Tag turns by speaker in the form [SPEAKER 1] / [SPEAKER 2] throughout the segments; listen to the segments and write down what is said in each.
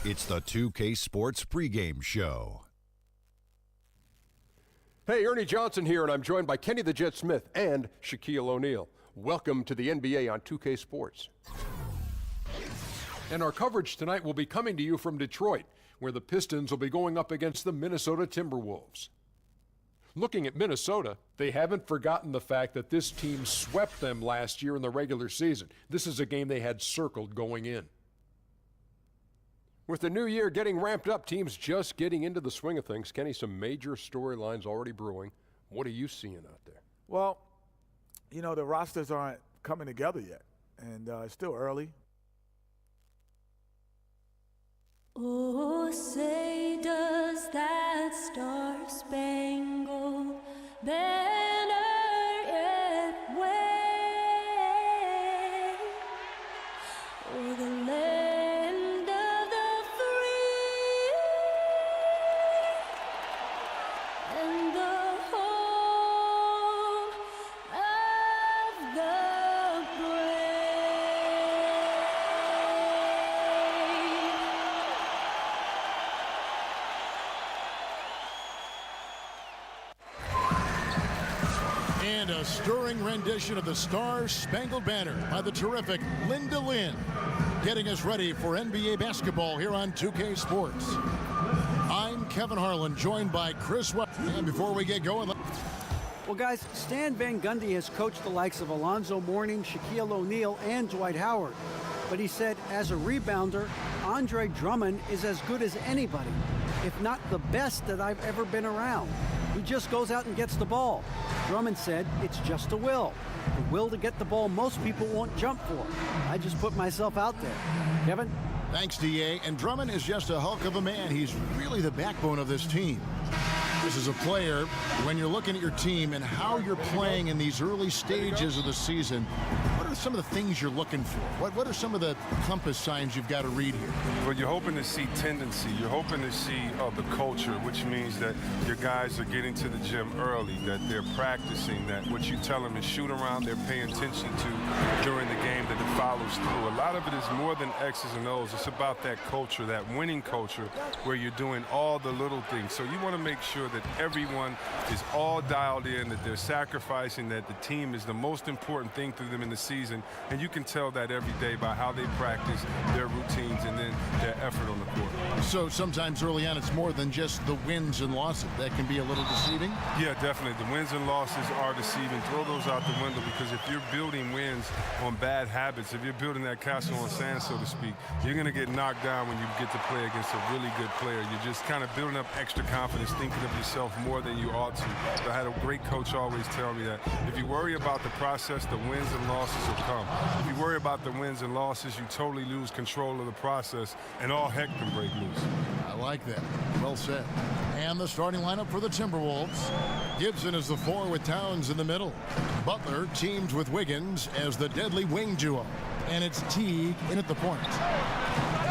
[SPEAKER 1] It's the 2K Sports pregame show.
[SPEAKER 2] Hey, Ernie Johnson here, and I'm joined by Kenny the Jet Smith and Shaquille O'Neal. Welcome to the NBA on 2K Sports. And our coverage tonight will be coming to you from Detroit, where the Pistons will be going up against the Minnesota Timberwolves. Looking at Minnesota, they haven't forgotten the fact that this team swept them last year in the regular season. This is a game they had circled going in. With the new year getting ramped up, teams just getting into the swing of things. Kenny, some major storylines already brewing. What are you seeing out there?
[SPEAKER 3] Well, you know, the rosters aren't coming together yet, and it's still early.
[SPEAKER 4] Oh, say does that star-spangled banner yet wave o'er the land of the free and the home of the
[SPEAKER 5] And a stirring rendition of the Star-Spangled Banner by the terrific Linda Lynn, getting us ready for NBA basketball here on 2K Sports. I'm Kevin Harlan, joined by Chris Webb. And before we get going,
[SPEAKER 6] well, guys, Stan Van Gundy has coached the likes of Alonzo Mourning, Shaquille O'Neal, and Dwight Howard. But he said, as a rebounder, Andre Drummond is as good as anybody, if not the best that I've ever been around. He just goes out and gets the ball. Drummond said it's just a will. The will to get the ball most people won't jump for. I just put myself out there. Kevin?
[SPEAKER 5] Thanks, D.A. And Drummond is just a hulk of a man. He's really the backbone of this team. This is a player, when you're looking at your team and how you're playing in these early stages of the season, what are some of the things you're looking for? What are some of the compass signs you've got to read here?
[SPEAKER 7] Well, you're hoping to see tendency. You're hoping to see the culture, which means that your guys are getting to the gym early, that they're practicing, that what you tell them is shoot around, they're paying attention to during the game, that it follows through. A lot of it is more than X's and O's. It's about that culture, that winning culture, where you're doing all the little things. So you want to make sure that everyone is all dialed in, that they're sacrificing, that the team is the most important thing to them in the season. And you can tell that every day by how they practice, their routines, and then their effort on the court.
[SPEAKER 5] So sometimes early on it's more than just the wins and losses. That can be a little deceiving?
[SPEAKER 7] Yeah, definitely. The wins and losses are deceiving. Throw those out the window, because if you're building wins on bad habits, if you're building that castle on sand, so to speak, you're going to get knocked down when you get to play against a really good player. You're just kind of building up extra confidence, thinking of yourself more than you ought to. So I had a great coach always tell me that if you worry about the process, the wins and losses will come. If you worry about the wins and losses, you totally lose control of the process, and all heck can break loose.
[SPEAKER 5] I like that. Well said. And the starting lineup for the Timberwolves. Gibson is the 4 with Towns in the middle. Butler teams with Wiggins as the deadly wing duo. And it's Teague in at the point.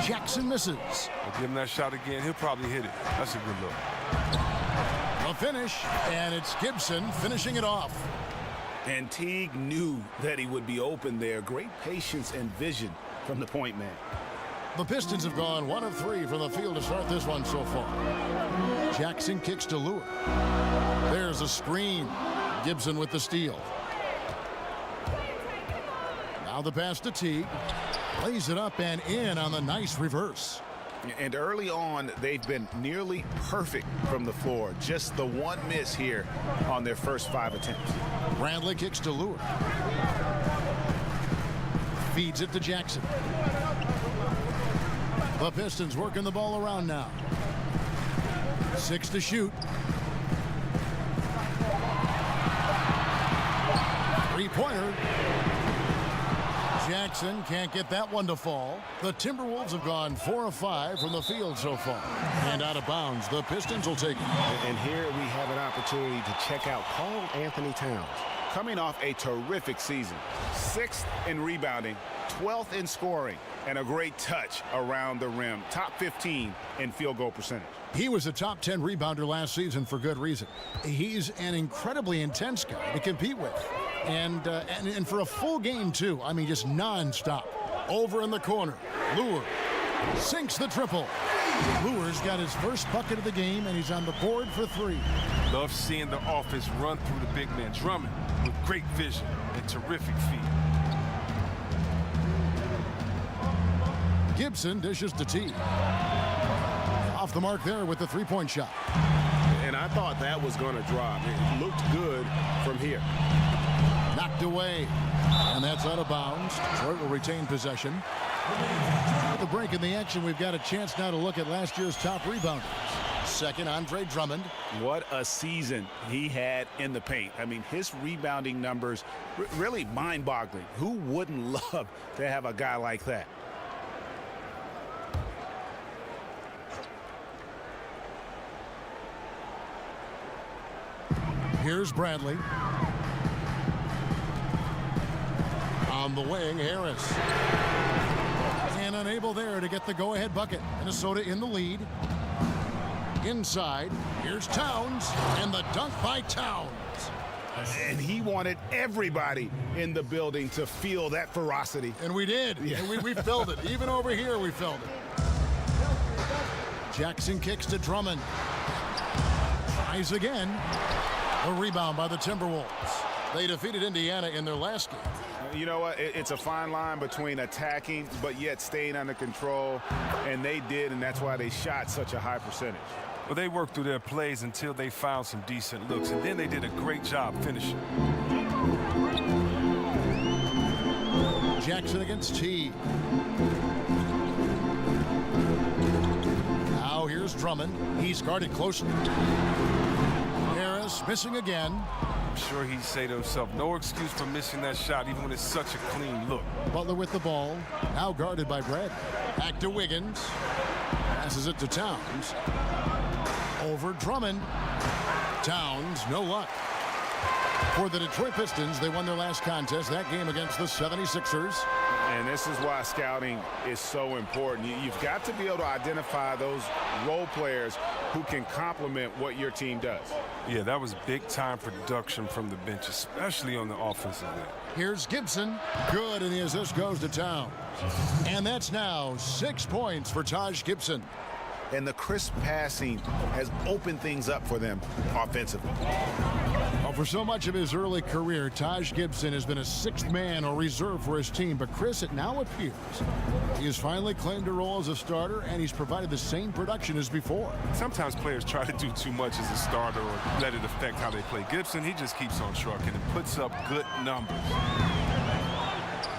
[SPEAKER 5] Jackson misses.
[SPEAKER 7] I'll give him that shot again. He'll probably hit it. That's a good look.
[SPEAKER 5] A finish, and it's Gibson finishing it off.
[SPEAKER 8] And Teague knew that he would be open there. Great patience and vision from the point man.
[SPEAKER 5] The Pistons have gone 1 of 3 from the field to start this one so far. Jackson kicks to Lure. There's a screen. Gibson with the steal. Now the pass to Teague. Lays it up and in on the nice reverse.
[SPEAKER 8] And early on, they've been nearly perfect from the floor. Just the one miss here on their first 5 attempts.
[SPEAKER 5] Bradley kicks to Lure. Feeds it to Jackson. The Pistons working the ball around now. 6 to shoot. 3-pointer. Jackson can't get that one to fall. The Timberwolves have gone 4 of 5 from the field so far. And out of bounds, the Pistons will take it.
[SPEAKER 8] And here we have an opportunity to check out Karl Anthony Towns. Coming off a terrific season. 6th in rebounding, 12th in scoring, and a great touch around the rim. Top 15 in field goal percentage.
[SPEAKER 5] He was a top 10 rebounder last season for good reason. He's an incredibly intense guy to compete with. And for a full game, too. I mean, just nonstop. Over in the corner. Lure Sinks the triple. Lure's got his first bucket of the game, and he's on the board for 3.
[SPEAKER 7] Love seeing the offense run through the big man. Drummond with great vision and terrific feet.
[SPEAKER 5] Gibson dishes to T. Off the mark there with the three-point shot.
[SPEAKER 8] And I thought that was going to drop. It looked good from here.
[SPEAKER 5] Knocked away. And that's out of bounds. Detroit will retain possession. With the break in the action, we've got a chance now to look at last year's top rebounders. Second, Andre Drummond.
[SPEAKER 8] What a season he had in the paint. I mean, his rebounding numbers really mind-boggling. Who wouldn't love to have a guy like that?
[SPEAKER 5] Here's Bradley. On the wing, Harris. And unable there to get the go-ahead bucket. Minnesota in the lead. Inside, here's Towns, and the dunk by Towns.
[SPEAKER 8] And he wanted everybody in the building to feel that ferocity.
[SPEAKER 5] And we did. Yeah. And we felt it. Even over here, we felt it. Jackson kicks to Drummond. Tries again. A rebound by the Timberwolves. They defeated Indiana in their last game.
[SPEAKER 8] You know what? It's a fine line between attacking but yet staying under control, and they did, and that's why they shot such a high percentage.
[SPEAKER 7] Well, they worked through their plays until they found some decent looks, and then they did a great job finishing.
[SPEAKER 5] Jackson against T. Now here's Drummond. He's guarded closely. Harris missing again.
[SPEAKER 7] I'm sure he'd say to himself, no excuse for missing that shot, even when it's such a clean look.
[SPEAKER 5] Butler with the ball, now guarded by Brad. Back to Wiggins. Passes it to Towns. Over Drummond. Towns, no luck. For the Detroit Pistons, they won their last contest, that game against the 76ers.
[SPEAKER 8] And this is why scouting is so important. You've got to be able to identify those role players who can complement what your team does.
[SPEAKER 7] Yeah, that was big-time production from the bench, especially on the offensive end.
[SPEAKER 5] Here's Gibson. Good, and the assist goes to Towns. And that's now 6 points for Taj Gibson.
[SPEAKER 8] And the crisp passing has opened things up for them offensively.
[SPEAKER 5] Well, for so much of his early career, Taj Gibson has been a sixth man or reserve for his team. But Chris, it now appears he has finally claimed a role as a starter, and he's provided the same production as before.
[SPEAKER 7] Sometimes players try to do too much as a starter or let it affect how they play. Gibson, he just keeps on trucking and puts up good numbers.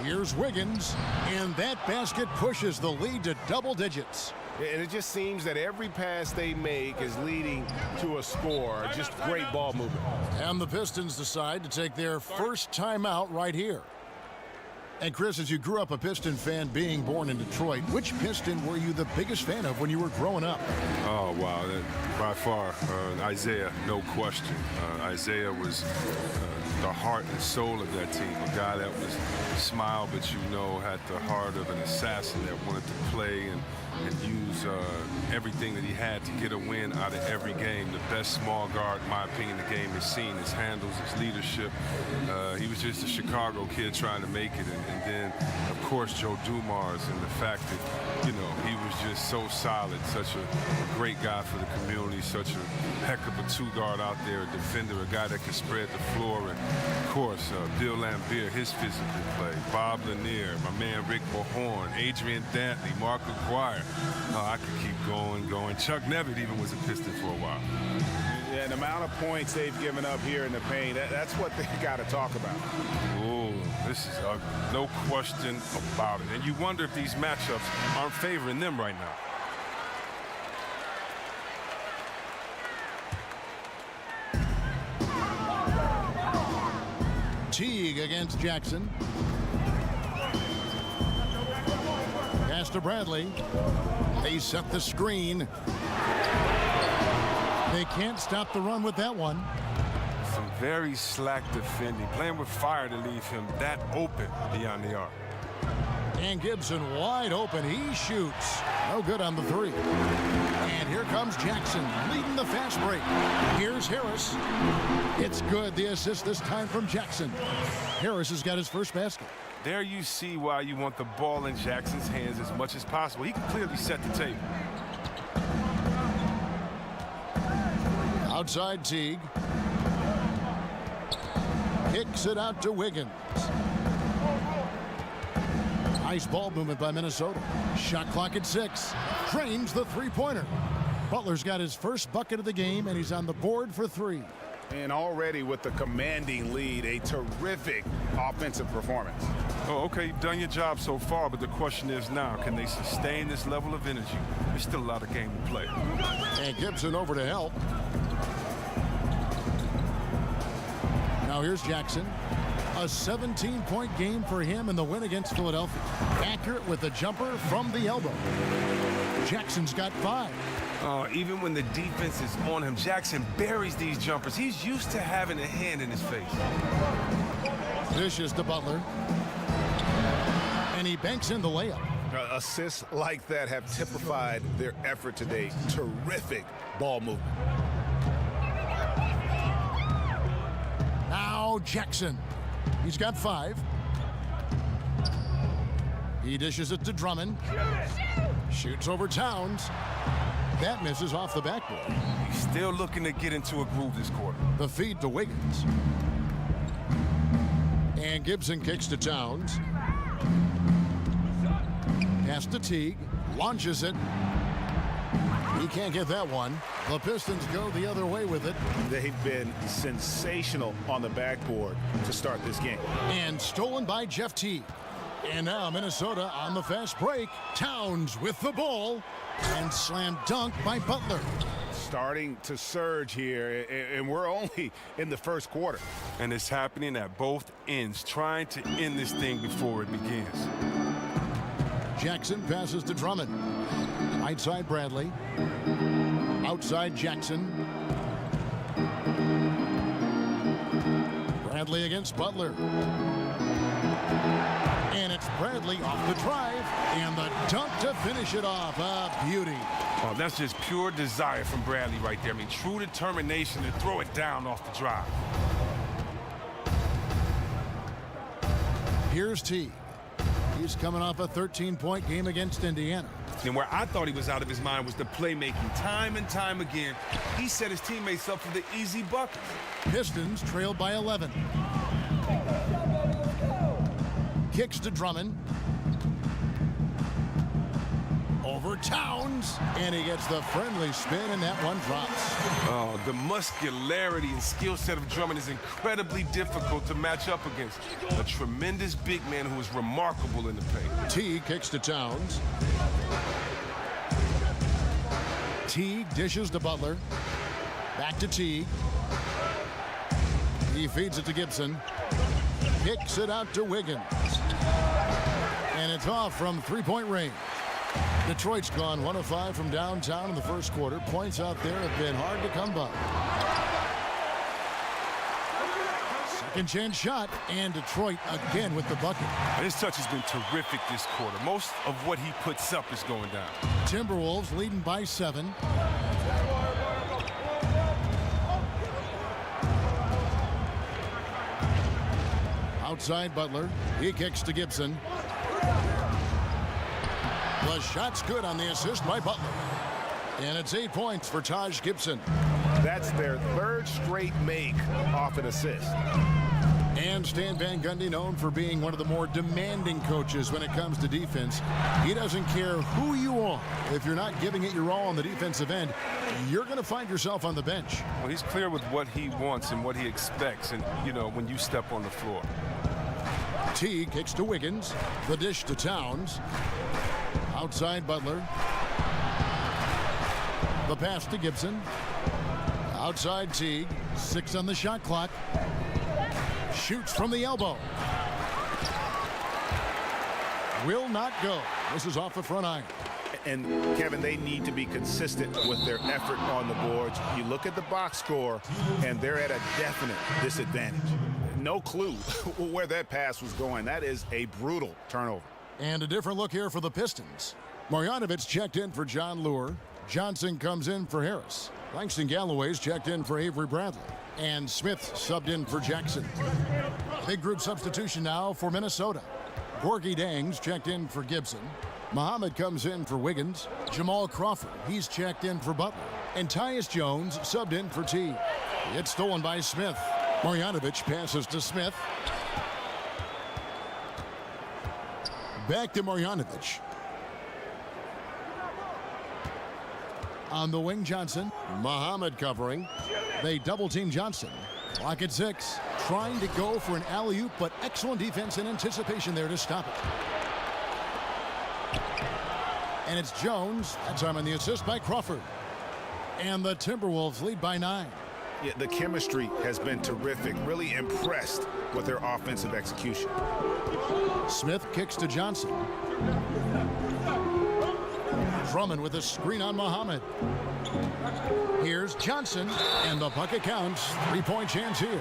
[SPEAKER 5] Here's Wiggins, and that basket pushes the lead to double digits.
[SPEAKER 8] And it just seems that every pass they make is leading to a score. Just great ball movement.
[SPEAKER 5] And the Pistons decide to take their first timeout right here. And Chris, as you grew up a Piston fan being born in Detroit, which Piston were you the biggest fan of when you were growing up?
[SPEAKER 7] Oh, wow. By far, Isaiah, no question. Isaiah was the heart and soul of that team. A guy that was smile, but had the heart of an assassin that wanted to play and use everything that he had to get a win out of every game. The best small guard, in my opinion, the game has seen. His handles, his leadership. He was just a Chicago kid trying to make it. And then, of course, Joe Dumars and the fact that, he was just so solid, such a great guy for the community, such a heck of a two-guard out there, a defender, a guy that can spread the floor. And, of course, Bill Laimbeer, his physical play. Bob Lanier, my man Rick Mahorn, Adrian Dantley, Mark Aguirre. I could keep going. Chuck Nevitt even was a Piston for a while.
[SPEAKER 8] Yeah, the amount of points they've given up here in the paint, that's what they got to talk about.
[SPEAKER 7] Oh, this is ugly. No question about it. And you wonder if these matchups aren't favoring them right now.
[SPEAKER 5] Teague against Jackson. Pass to Bradley. They set the screen. They can't stop the run with that one.
[SPEAKER 7] Some very slack defending. Playing with fire to leave him that open beyond the arc.
[SPEAKER 5] And Gibson wide open. He shoots. No good on the three. And here comes Jackson leading the fast break. Here's Harris. It's good. The assist this time from Jackson. Harris has got his first basket.
[SPEAKER 7] There you see why you want the ball in Jackson's hands as much as possible. He can clearly set the table.
[SPEAKER 5] Outside Teague. Kicks it out to Wiggins. Nice ball movement by Minnesota. Shot clock at 6. Drains the three-pointer. Butler's got his first bucket of the game, and he's on the board for 3.
[SPEAKER 8] And already with the commanding lead, a terrific offensive performance.
[SPEAKER 7] Oh, okay, you've done your job so far, but the question is now, can they sustain this level of energy? There's still a lot of game to play.
[SPEAKER 5] And Gibson over to help. Now here's Jackson. A 17-point game for him in the win against Philadelphia. Accurate with a jumper from the elbow. Jackson's got 5.
[SPEAKER 7] Even when the defense is on him, Jackson buries these jumpers. He's used to having a hand in his face.
[SPEAKER 5] Dishes to Butler. And he banks in the layup.
[SPEAKER 8] Assists like that have typified their effort today. Terrific ball movement.
[SPEAKER 5] Now Jackson. He's got 5. He dishes it to Drummond. Shoots over Towns. That misses off the backboard.
[SPEAKER 7] He's still looking to get into a groove this quarter.
[SPEAKER 5] The feed to Wiggins. And Gibson kicks to Towns. Pass to Teague. Launches it. He can't get that one. The Pistons go the other way with it.
[SPEAKER 8] They've been sensational on the backboard to start this game.
[SPEAKER 5] And stolen by Jeff Teague. And now Minnesota on the fast break. Towns with the ball. And slam dunk by Butler.
[SPEAKER 8] Starting to surge here, and we're only in the first quarter.
[SPEAKER 7] And it's happening at both ends, trying to end this thing before it begins.
[SPEAKER 5] Jackson passes to Drummond. Right side Bradley. Outside Jackson. Bradley against Butler. And it's Bradley off the drive. And the dunk to finish it off. A beauty.
[SPEAKER 7] Oh, that's just pure desire from Bradley right there. I mean, true determination to throw it down off the drive.
[SPEAKER 5] Here's T. He's coming off a 13-point game against Indiana.
[SPEAKER 7] And where I thought he was out of his mind was the playmaking. Time and time again, he set his teammates up for the easy bucket.
[SPEAKER 5] Pistons trail by 11. Kicks to Drummond. Over Towns. And he gets the friendly spin, and that one drops.
[SPEAKER 7] Oh, the muscularity and skill set of Drummond is incredibly difficult to match up against. A tremendous big man who is remarkable in the paint.
[SPEAKER 5] T kicks to Towns. T dishes to Butler. Back to T. He feeds it to Gibson. Kicks it out to Wiggins. And it's off from three-point range. Detroit's gone 1 of 5 from downtown in the first quarter. Points out there have been hard to come by. Second chance shot, and Detroit again with the bucket.
[SPEAKER 7] His touch has been terrific this quarter. Most of what he puts up is going down.
[SPEAKER 5] Timberwolves leading by 7. Outside Butler. He kicks to Gibson. The shot's good on the assist by Butler. And it's 8 points for Taj Gibson.
[SPEAKER 8] That's their third straight make off an assist.
[SPEAKER 5] And Stan Van Gundy, known for being one of the more demanding coaches when it comes to defense. He doesn't care who you are. If you're not giving it your all on the defensive end, you're going to find yourself on the bench.
[SPEAKER 7] Well, he's clear with what he wants and what he expects, and, you know, when you step on the floor.
[SPEAKER 5] T kicks to Wiggins. The dish to Towns. Outside Butler. The pass to Gibson. Outside Teague. 6 on the shot clock. Shoots from the elbow. Will not go. This is off the front iron.
[SPEAKER 8] And, Kevin, they need to be consistent with their effort on the boards. You look at the box score, and they're at a definite disadvantage. No clue where that pass was going. That is a brutal turnover.
[SPEAKER 5] And a different look here for the Pistons. Marjanovic checked in for John Lure. Johnson comes in for Harris. Langston Galloway's checked in for Avery Bradley. And Smith subbed in for Jackson. Big group substitution now for Minnesota. Gorgie Dang's checked in for Gibson. Muhammad comes in for Wiggins. Jamal Crawford, he's checked in for Butler. And Tyus Jones subbed in for T. It's stolen by Smith. Marjanovic passes to Smith. Back to Marjanovic. On the wing, Johnson. Muhammad covering. They double-team Johnson. Clock at 6. Trying to go for an alley-oop, but excellent defense and anticipation there to stop it. And it's Jones. That time on the assist by Crawford. And the Timberwolves lead by 9.
[SPEAKER 8] Yeah, the chemistry has been terrific. Really impressed with their offensive execution.
[SPEAKER 5] Smith kicks to Johnson. Drummond with a screen on Muhammad. Here's Johnson, and the bucket counts. 3-point chance here.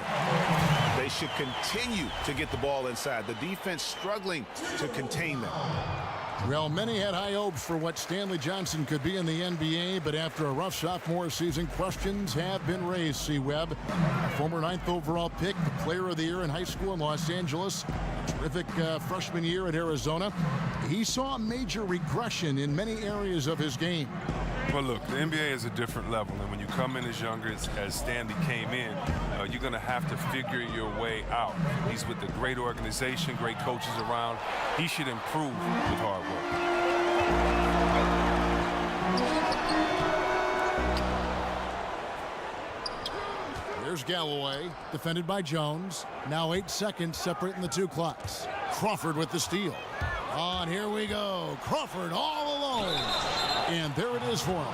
[SPEAKER 8] They should continue to get the ball inside. The defense struggling to contain them.
[SPEAKER 5] Well, many had high hopes for what Stanley Johnson could be in the NBA, but after a rough sophomore season, questions have been raised. C. Webb, a former 9th overall pick, the player of the year in high school in Los Angeles, a terrific freshman year at Arizona. He saw a major regression in many areas of his game.
[SPEAKER 7] Well, look, the NBA is a different level, and when you come in as younger as Stanley came in, you're going to have to figure your way out. He's with a great organization, great coaches around. He should improve with hard work.
[SPEAKER 5] Here's Galloway, defended by Jones. Now 8 seconds separating the two clocks. Crawford with the steal. On, here we go. Crawford all alone. And there it is for him.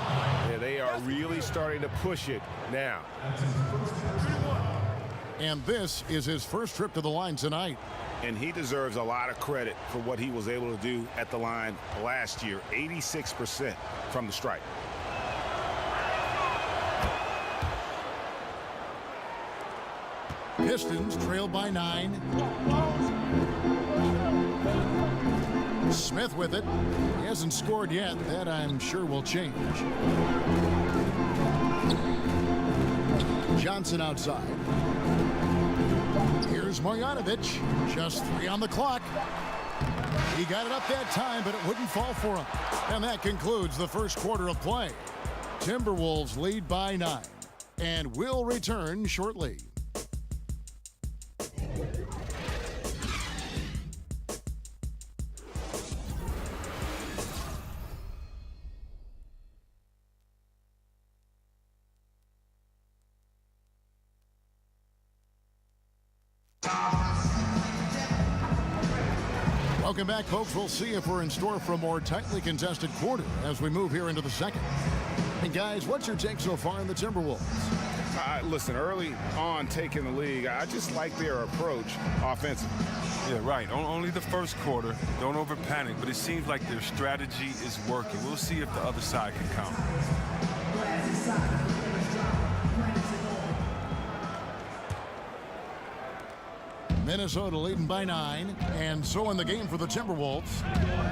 [SPEAKER 8] Yeah, they are really starting to push it now.
[SPEAKER 5] And this is his first trip to the line tonight.
[SPEAKER 8] And he deserves a lot of credit for what he was able to do at the line last year. 86% from the stripe.
[SPEAKER 5] Pistons trail by 9. Smith with it. He hasn't scored yet. That, I'm sure, will change. Johnson outside. Here's Marjanovic. Just 3 on the clock. He got it up that time, but it wouldn't fall for him. And that concludes the first quarter of play. Timberwolves lead by 9. And will return shortly. Welcome back, folks. We'll see if we're in store for a more tightly contested quarter as we move here into the second. And guys, what's your take so far in the Timberwolves?
[SPEAKER 8] Listen, early on taking the league, I just like their approach offensively.
[SPEAKER 7] Yeah, right. Only the first quarter. Don't over panic, but it seems like their strategy is working. We'll see if the other side can counter.
[SPEAKER 5] Minnesota leading by 9, and so in the game for the Timberwolves.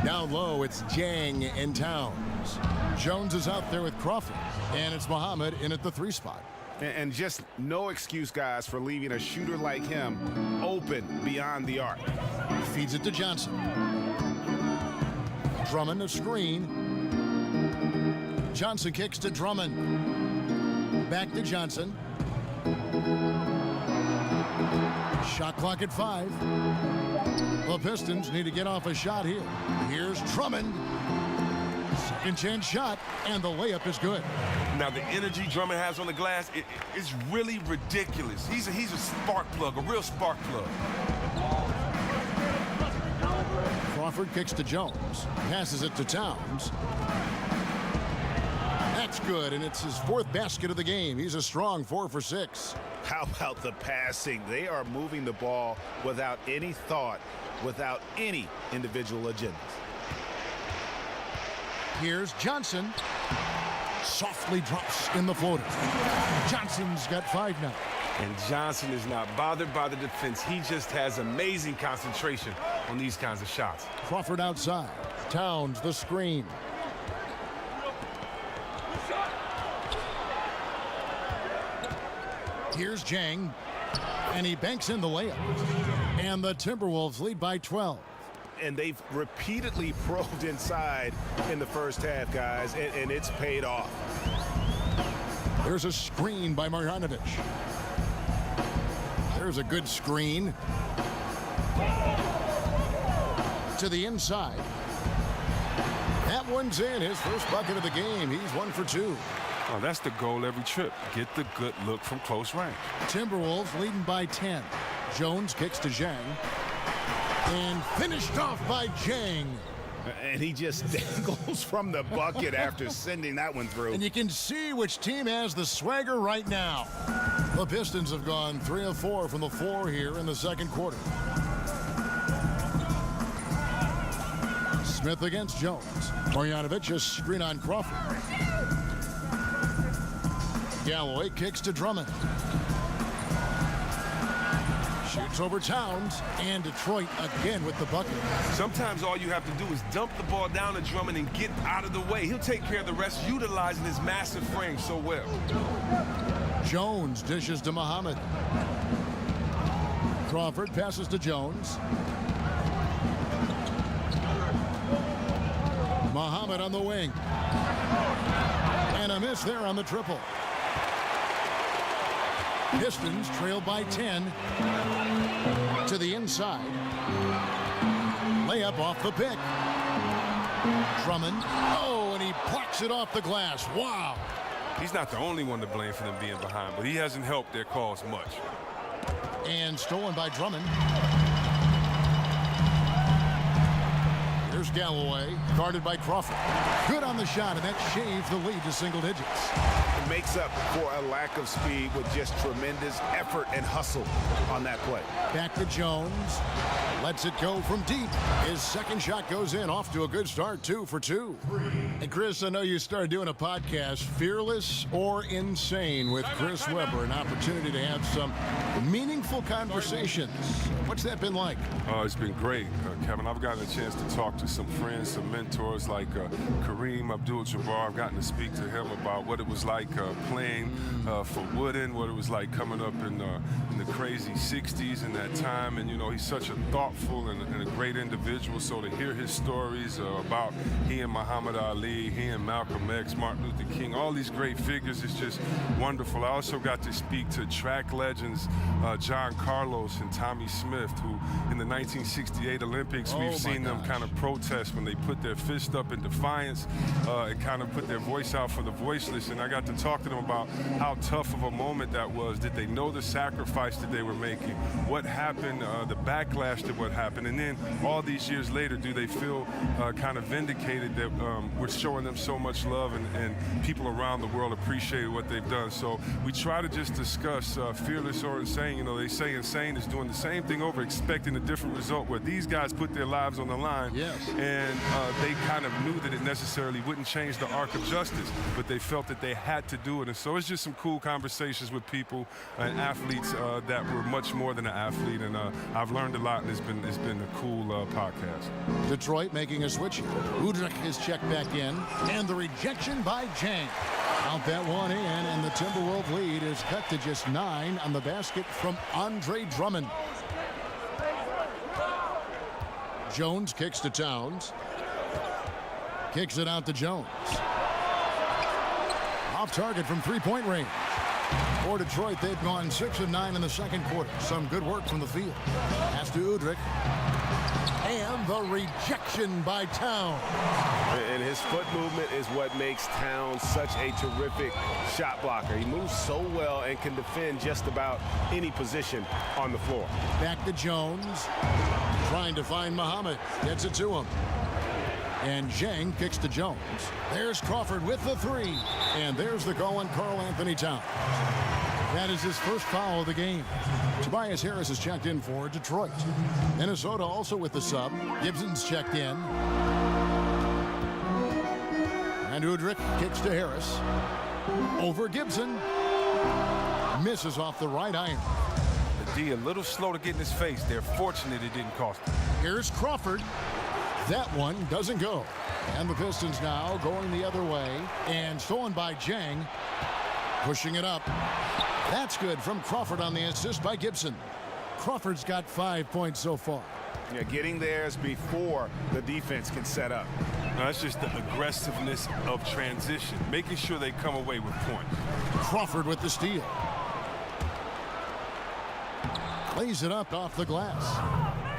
[SPEAKER 5] Down low, it's Jang and Towns. Jones is out there with Crawford, and it's Muhammad in at the 3 spot.
[SPEAKER 8] And just no excuse, guys, for leaving a shooter like him open beyond the arc.
[SPEAKER 5] Feeds it to Johnson. Drummond a screen. Johnson kicks to Drummond. Back to Johnson. Shot clock at 5. The Pistons need to get off a shot here. Here's Drummond. Second chance shot, and the layup is good.
[SPEAKER 9] Now, the energy Drummond has on the glass, it's really ridiculous. He's a spark plug, a real spark plug.
[SPEAKER 5] Crawford kicks to Jones. Passes it to Towns. That's good, and it's his 4th basket of the game. He's a strong 4 for 6.
[SPEAKER 8] How about the passing? They are moving the ball without any thought, without any individual agendas.
[SPEAKER 5] Here's Johnson. Softly drops in the floater. Johnson's got 5 now.
[SPEAKER 9] And Johnson is not bothered by the defense. He just has amazing concentration on these kinds of shots.
[SPEAKER 5] Crawford outside. Towns the screen. Here's Jang, and he banks in the layup. And the Timberwolves lead by 12.
[SPEAKER 8] and they've repeatedly probed inside in the first half, guys, and it's paid off.
[SPEAKER 5] There's a screen by Marjanovic. There's a good screen. To the inside. That one's in. His first bucket of the game. He's 1 for 2.
[SPEAKER 7] Oh, that's the goal every trip. Get the good look from close range.
[SPEAKER 5] Timberwolves leading by 10. Jones kicks to Zhang. And finished off by Zhang.
[SPEAKER 8] And he just dangles from the bucket after sending that one through.
[SPEAKER 5] And you can see which team has the swagger right now. The Pistons have gone 3 of 4 from the floor here in the second quarter. Smith against Jones. Marjanovic a screen on Crawford. Galloway kicks to Drummond. Shoots over Towns, and Detroit again with the bucket.
[SPEAKER 9] Sometimes all you have to do is dump the ball down to Drummond and get out of the way. He'll take care of the rest, utilizing his massive frame so well.
[SPEAKER 5] Jones dishes to Muhammad. Crawford passes to Jones. Muhammad on the wing. And a miss there on the triple. Pistons trail by 10 to the inside. Layup off the pick. Drummond. Oh, and he plucks it off the glass. Wow.
[SPEAKER 7] He's not the only one to blame for them being behind, but he hasn't helped their cause much.
[SPEAKER 5] And stolen by Drummond. Here's Galloway, guarded by Crawford. Good on the shot, and that shaves the lead to single digits.
[SPEAKER 8] It makes up for a lack of speed with just tremendous effort and hustle on that play.
[SPEAKER 5] Back to Jones. Lets it go from deep. His second shot goes in, off to a good start, 2 for 2. And Chris, I know you started doing a podcast, Fearless or Insane, with Chris Webber, an opportunity to have some meaningful conversations. What's that been like?
[SPEAKER 7] It's been great, Kevin. I've gotten a chance to talk to some friends, some mentors like Kareem Abdul-Jabbar. I've gotten to speak to him about what it was like playing for Wooden, what it was like coming up in the crazy 60s in that time. And, you know, he's such a thoughtful and a great individual. So to hear his stories about he and Muhammad Ali, he and Malcolm X, Martin Luther King, all these great figures is just wonderful. I also got to speak to track legends John Carlos and Tommy Smith, who in the 1968 Olympics, we've seen them kind of protest when they put their fist up in defiance and kind of put their voice out for the voiceless. And I got to talk to them about how tough of a moment that was. Did they know the sacrifice that they were making? What happened, the backlash to what happened? And then all these years later, do they feel kind of vindicated that we're showing them so much love and people around the world appreciate what they've done? So we try to just discuss fearless or insane. You know, they say insane is doing the same thing over, expecting a different result, where these guys put their lives on the line.
[SPEAKER 5] Yes.
[SPEAKER 7] And they kind of knew that it necessarily wouldn't change the arc of justice, but they felt that they had to do it. And so it's just some cool conversations with people and athletes that were much more than an athlete. And I've learned a lot, and it's been a cool podcast.
[SPEAKER 5] Detroit making a switch. Udrich is checked back in, and the rejection by Zhang. Count that one in, and the Timberwolves lead is cut to just 9 on the basket from Andre Drummond. Jones kicks to Towns. Kicks it out to Jones. Off target from three-point range. For Detroit, they've gone 6 of 9 in the second quarter. Some good work from the field. Pass to Udrich. And the rejection by Towns.
[SPEAKER 8] And his foot movement is what makes Towns such a terrific shot blocker. He moves so well and can defend just about any position on the floor.
[SPEAKER 5] Back to Jones. Trying to find Muhammad. Gets it to him. And Zhang kicks to Jones. There's Crawford with the 3. And there's the call on Karl Anthony Towns. That is his first foul of the game. Tobias Harris is checked in for Detroit. Minnesota also with the sub. Gibson's checked in. And Udrich kicks to Harris. Over Gibson. Misses off the right iron.
[SPEAKER 7] The D a little slow to get in his face. They're fortunate it didn't cost him.
[SPEAKER 5] Here's Crawford. That one doesn't go. And the Pistons now going the other way. And stolen by Zhang. Pushing it up. That's good from Crawford on the assist by Gibson. Crawford's got 5 points so far.
[SPEAKER 8] Yeah, getting theirs before the defense can set up.
[SPEAKER 7] Now, that's just the aggressiveness of transition, making sure they come away with points.
[SPEAKER 5] Crawford with the steal. Lays it up off the glass.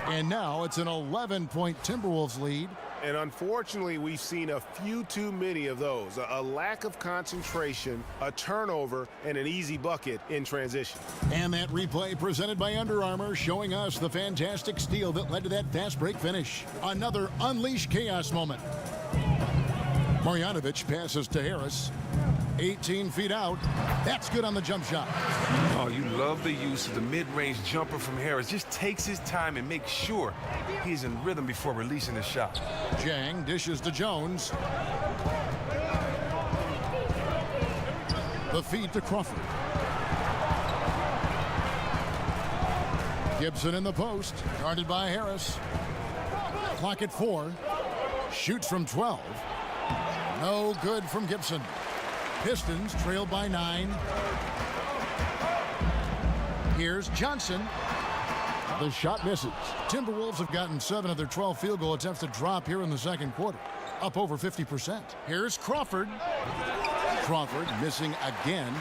[SPEAKER 5] And now it's an 11-point Timberwolves lead.
[SPEAKER 8] And unfortunately, we've seen a few too many of those. A lack of concentration, a turnover, and an easy bucket in transition.
[SPEAKER 5] And that replay presented by Under Armour, showing us the fantastic steal that led to that fast break finish. Another unleashed chaos moment. Marjanovic passes to Harris. 18 feet out. That's good on the jump shot.
[SPEAKER 9] Oh, you love the use of the mid-range jumper from Harris. Just takes his time and makes sure he's in rhythm before releasing the shot.
[SPEAKER 5] Jang dishes to Jones. The feed to Crawford. Gibson in the post, guarded by Harris. Clock at 4. Shoots from 12. No good from Gibson. Pistons trailed by 9. Here's Johnson. The shot misses. Timberwolves have gotten 7 of their 12 field goal attempts to drop here in the second quarter, up over 50%. Here's Crawford. Crawford missing again.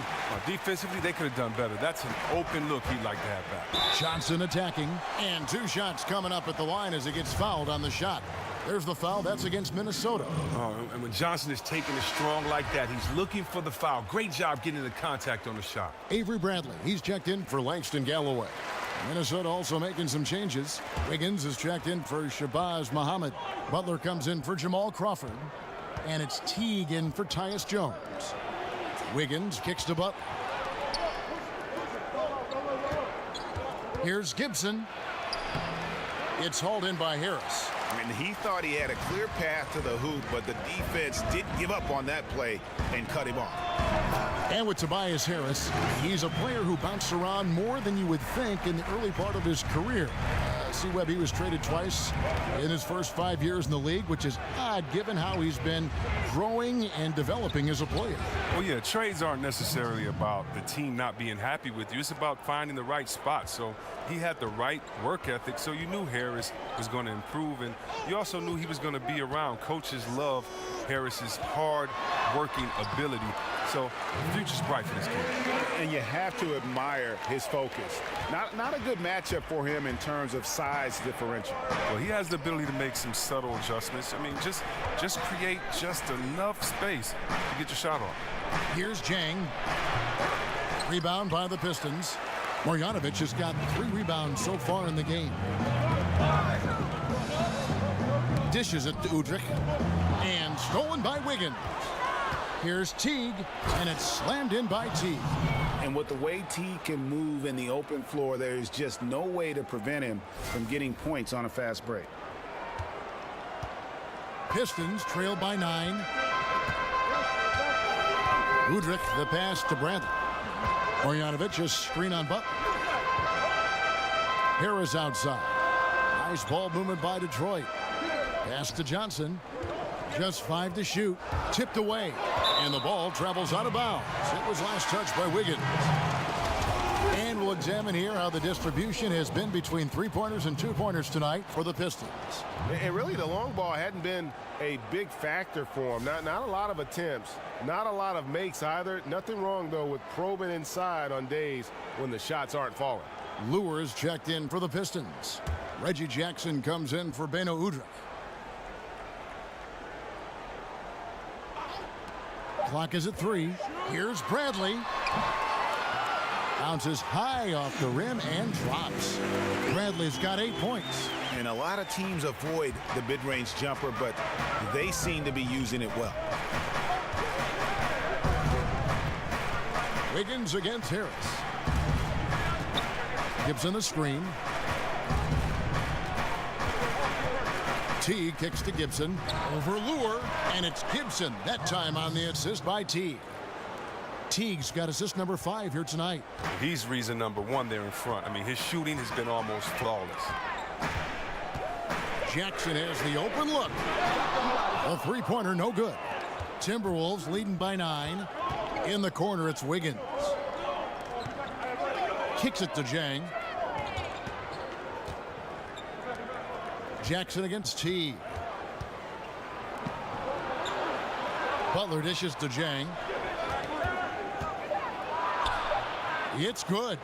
[SPEAKER 7] Defensively, they could have done better. That's an open look he'd like to have back.
[SPEAKER 5] Johnson attacking, and 2 shots coming up at the line as he gets fouled on the shot. There's the foul. That's against Minnesota.
[SPEAKER 9] Oh, and when Johnson is taking it strong like that, he's looking for the foul. Great job getting the contact on the shot.
[SPEAKER 5] Avery Bradley, he's checked in for Langston Galloway. Minnesota also making some changes. Wiggins is checked in for Shabazz Muhammad. Butler comes in for Jamal Crawford. And it's Teague in for Tyus Jones. Wiggins kicks to Butler. Here's Gibson. It's hauled in by Harris.
[SPEAKER 8] I mean, he thought he had a clear path to the hoop, but the defense didn't give up on that play and cut him off.
[SPEAKER 5] And with Tobias Harris, he's a player who bounced around more than you would think in the early part of his career. C-Webb, he was traded twice in his first 5 years in the league, which is odd given how he's been growing and developing as a player.
[SPEAKER 7] Well, yeah, trades aren't necessarily about the team not being happy with you. It's about finding the right spot. So he had the right work ethic, so you knew Harris was going to improve, and you also knew he was going to be around. Coaches love Harris's hard-working ability. So the future's bright for this kid.
[SPEAKER 8] And you have to admire his focus. Not a good matchup for him in terms of size differential.
[SPEAKER 7] Well, he has the ability to make some subtle adjustments. I mean, just create just enough space to get your shot off.
[SPEAKER 5] Here's Jang. Rebound by the Pistons. Marjanovic has got 3 rebounds so far in the game. Dishes it to Udrich. And stolen by Wiggins. Here's Teague, and it's slammed in by Teague.
[SPEAKER 8] And with the way Teague can move in the open floor, there is just no way to prevent him from getting points on a fast break.
[SPEAKER 5] Pistons trail by 9. Udrich, the pass to Bradley. Marjanovic, a screen on Butler. Harris outside. Nice ball movement by Detroit. Pass to Johnson. Just 5 to shoot. Tipped away. And the ball travels out of bounds. It was last touched by Wiggins. And we'll examine here how the distribution has been between 3-pointers and 2-pointers tonight for the Pistons.
[SPEAKER 8] And really, the long ball hadn't been a big factor for him. Not a lot of attempts. Not a lot of makes either. Nothing wrong, though, with probing inside on days when the shots aren't falling.
[SPEAKER 5] Lewis checked in for the Pistons. Reggie Jackson comes in for Beno Udrich. Clock is at 3. Here's Bradley. Bounces high off the rim and drops. Bradley's got 8 points.
[SPEAKER 8] And a lot of teams avoid the mid-range jumper, but they seem to be using it well.
[SPEAKER 5] Wiggins against Harris. Gibson the screen. Teague kicks to Gibson. Over Lure, and it's Gibson. That time on the assist by Teague. Teague's got assist number 5 here tonight.
[SPEAKER 7] He's reason number 1 there in front. I mean, his shooting has been almost flawless.
[SPEAKER 5] Jackson has the open look. A 3-pointer, no good. Timberwolves leading by 9. In the corner, it's Wiggins. Kicks it to Jang. Jackson against T. Butler dishes to Jang. It's good.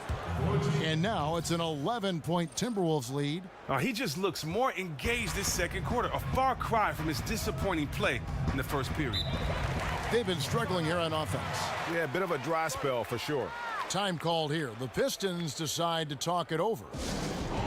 [SPEAKER 5] And now it's an 11-point Timberwolves lead.
[SPEAKER 9] He just looks more engaged this second quarter. A far cry from his disappointing play in the first period.
[SPEAKER 5] They've been struggling here on offense.
[SPEAKER 8] Yeah, a bit of a dry spell for sure.
[SPEAKER 5] Time called here. The Pistons decide to talk it over.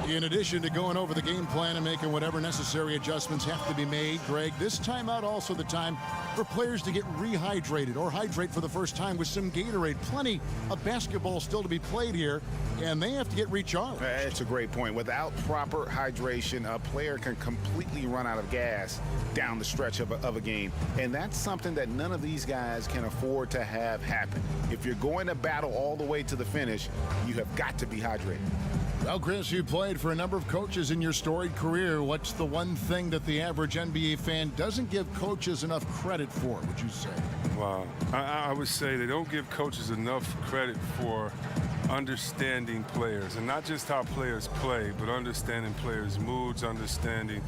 [SPEAKER 5] In addition to going over the game plan and making whatever necessary adjustments have to be made, Greg, this timeout also the time for players to get rehydrated or hydrate for the first time with some Gatorade. Plenty of basketball still to be played here, and they have to get recharged.
[SPEAKER 8] That's a great point. Without proper hydration, a player can completely run out of gas down the stretch of a game, and that's something that none of these guys can afford to have happen. If you're going to battle all the way to the finish, you have got to be hydrated.
[SPEAKER 5] Well, Chris, you played for a number of coaches in your storied career. What's the one thing that the average NBA fan doesn't give coaches enough credit for, would you say?
[SPEAKER 7] Wow. I would say they don't give coaches enough credit for understanding players, and not just how players play, but understanding players' moods, understanding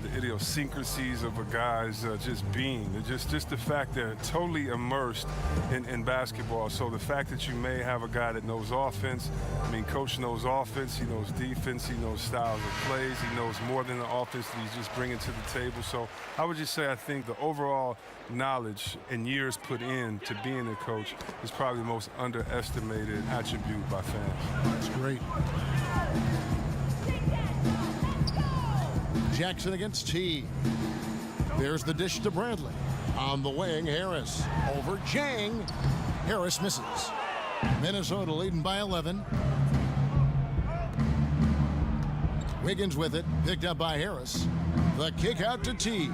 [SPEAKER 7] the idiosyncrasies of a guy's just being. Just the fact they're totally immersed in basketball. So the fact that you may have a guy that knows offense, I mean, coach knows offense, he knows defense, he knows styles of plays, he knows more than the offense that he's just bringing to the table. So I would just say I think the overall knowledge and years put in to being a coach is probably the most underestimated attribute by fans.
[SPEAKER 5] That's great. Jackson against T. There's the dish to Bradley. On the wing, Harris. Over Jang. Harris misses. Minnesota leading by 11. Wiggins with it. Picked up by Harris. The kick out to T.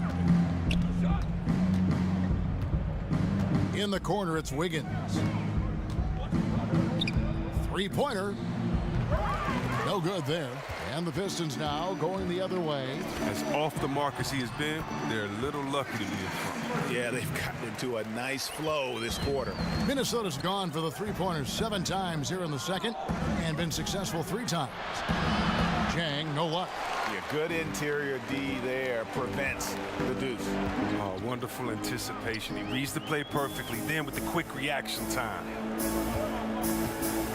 [SPEAKER 5] In the corner, it's Wiggins. Three-pointer. No good there. And the Pistons now going the other way.
[SPEAKER 7] As off the mark as he has been, they're a little lucky to be in front.
[SPEAKER 8] Yeah, they've gotten into a nice flow this quarter.
[SPEAKER 5] Minnesota's gone for the three-pointers 7 times here in the second and been successful 3 times. Jang, no luck.
[SPEAKER 8] Yeah, good interior D there prevents the deuce.
[SPEAKER 7] Oh, wonderful anticipation. He reads the play perfectly, then with the quick reaction time.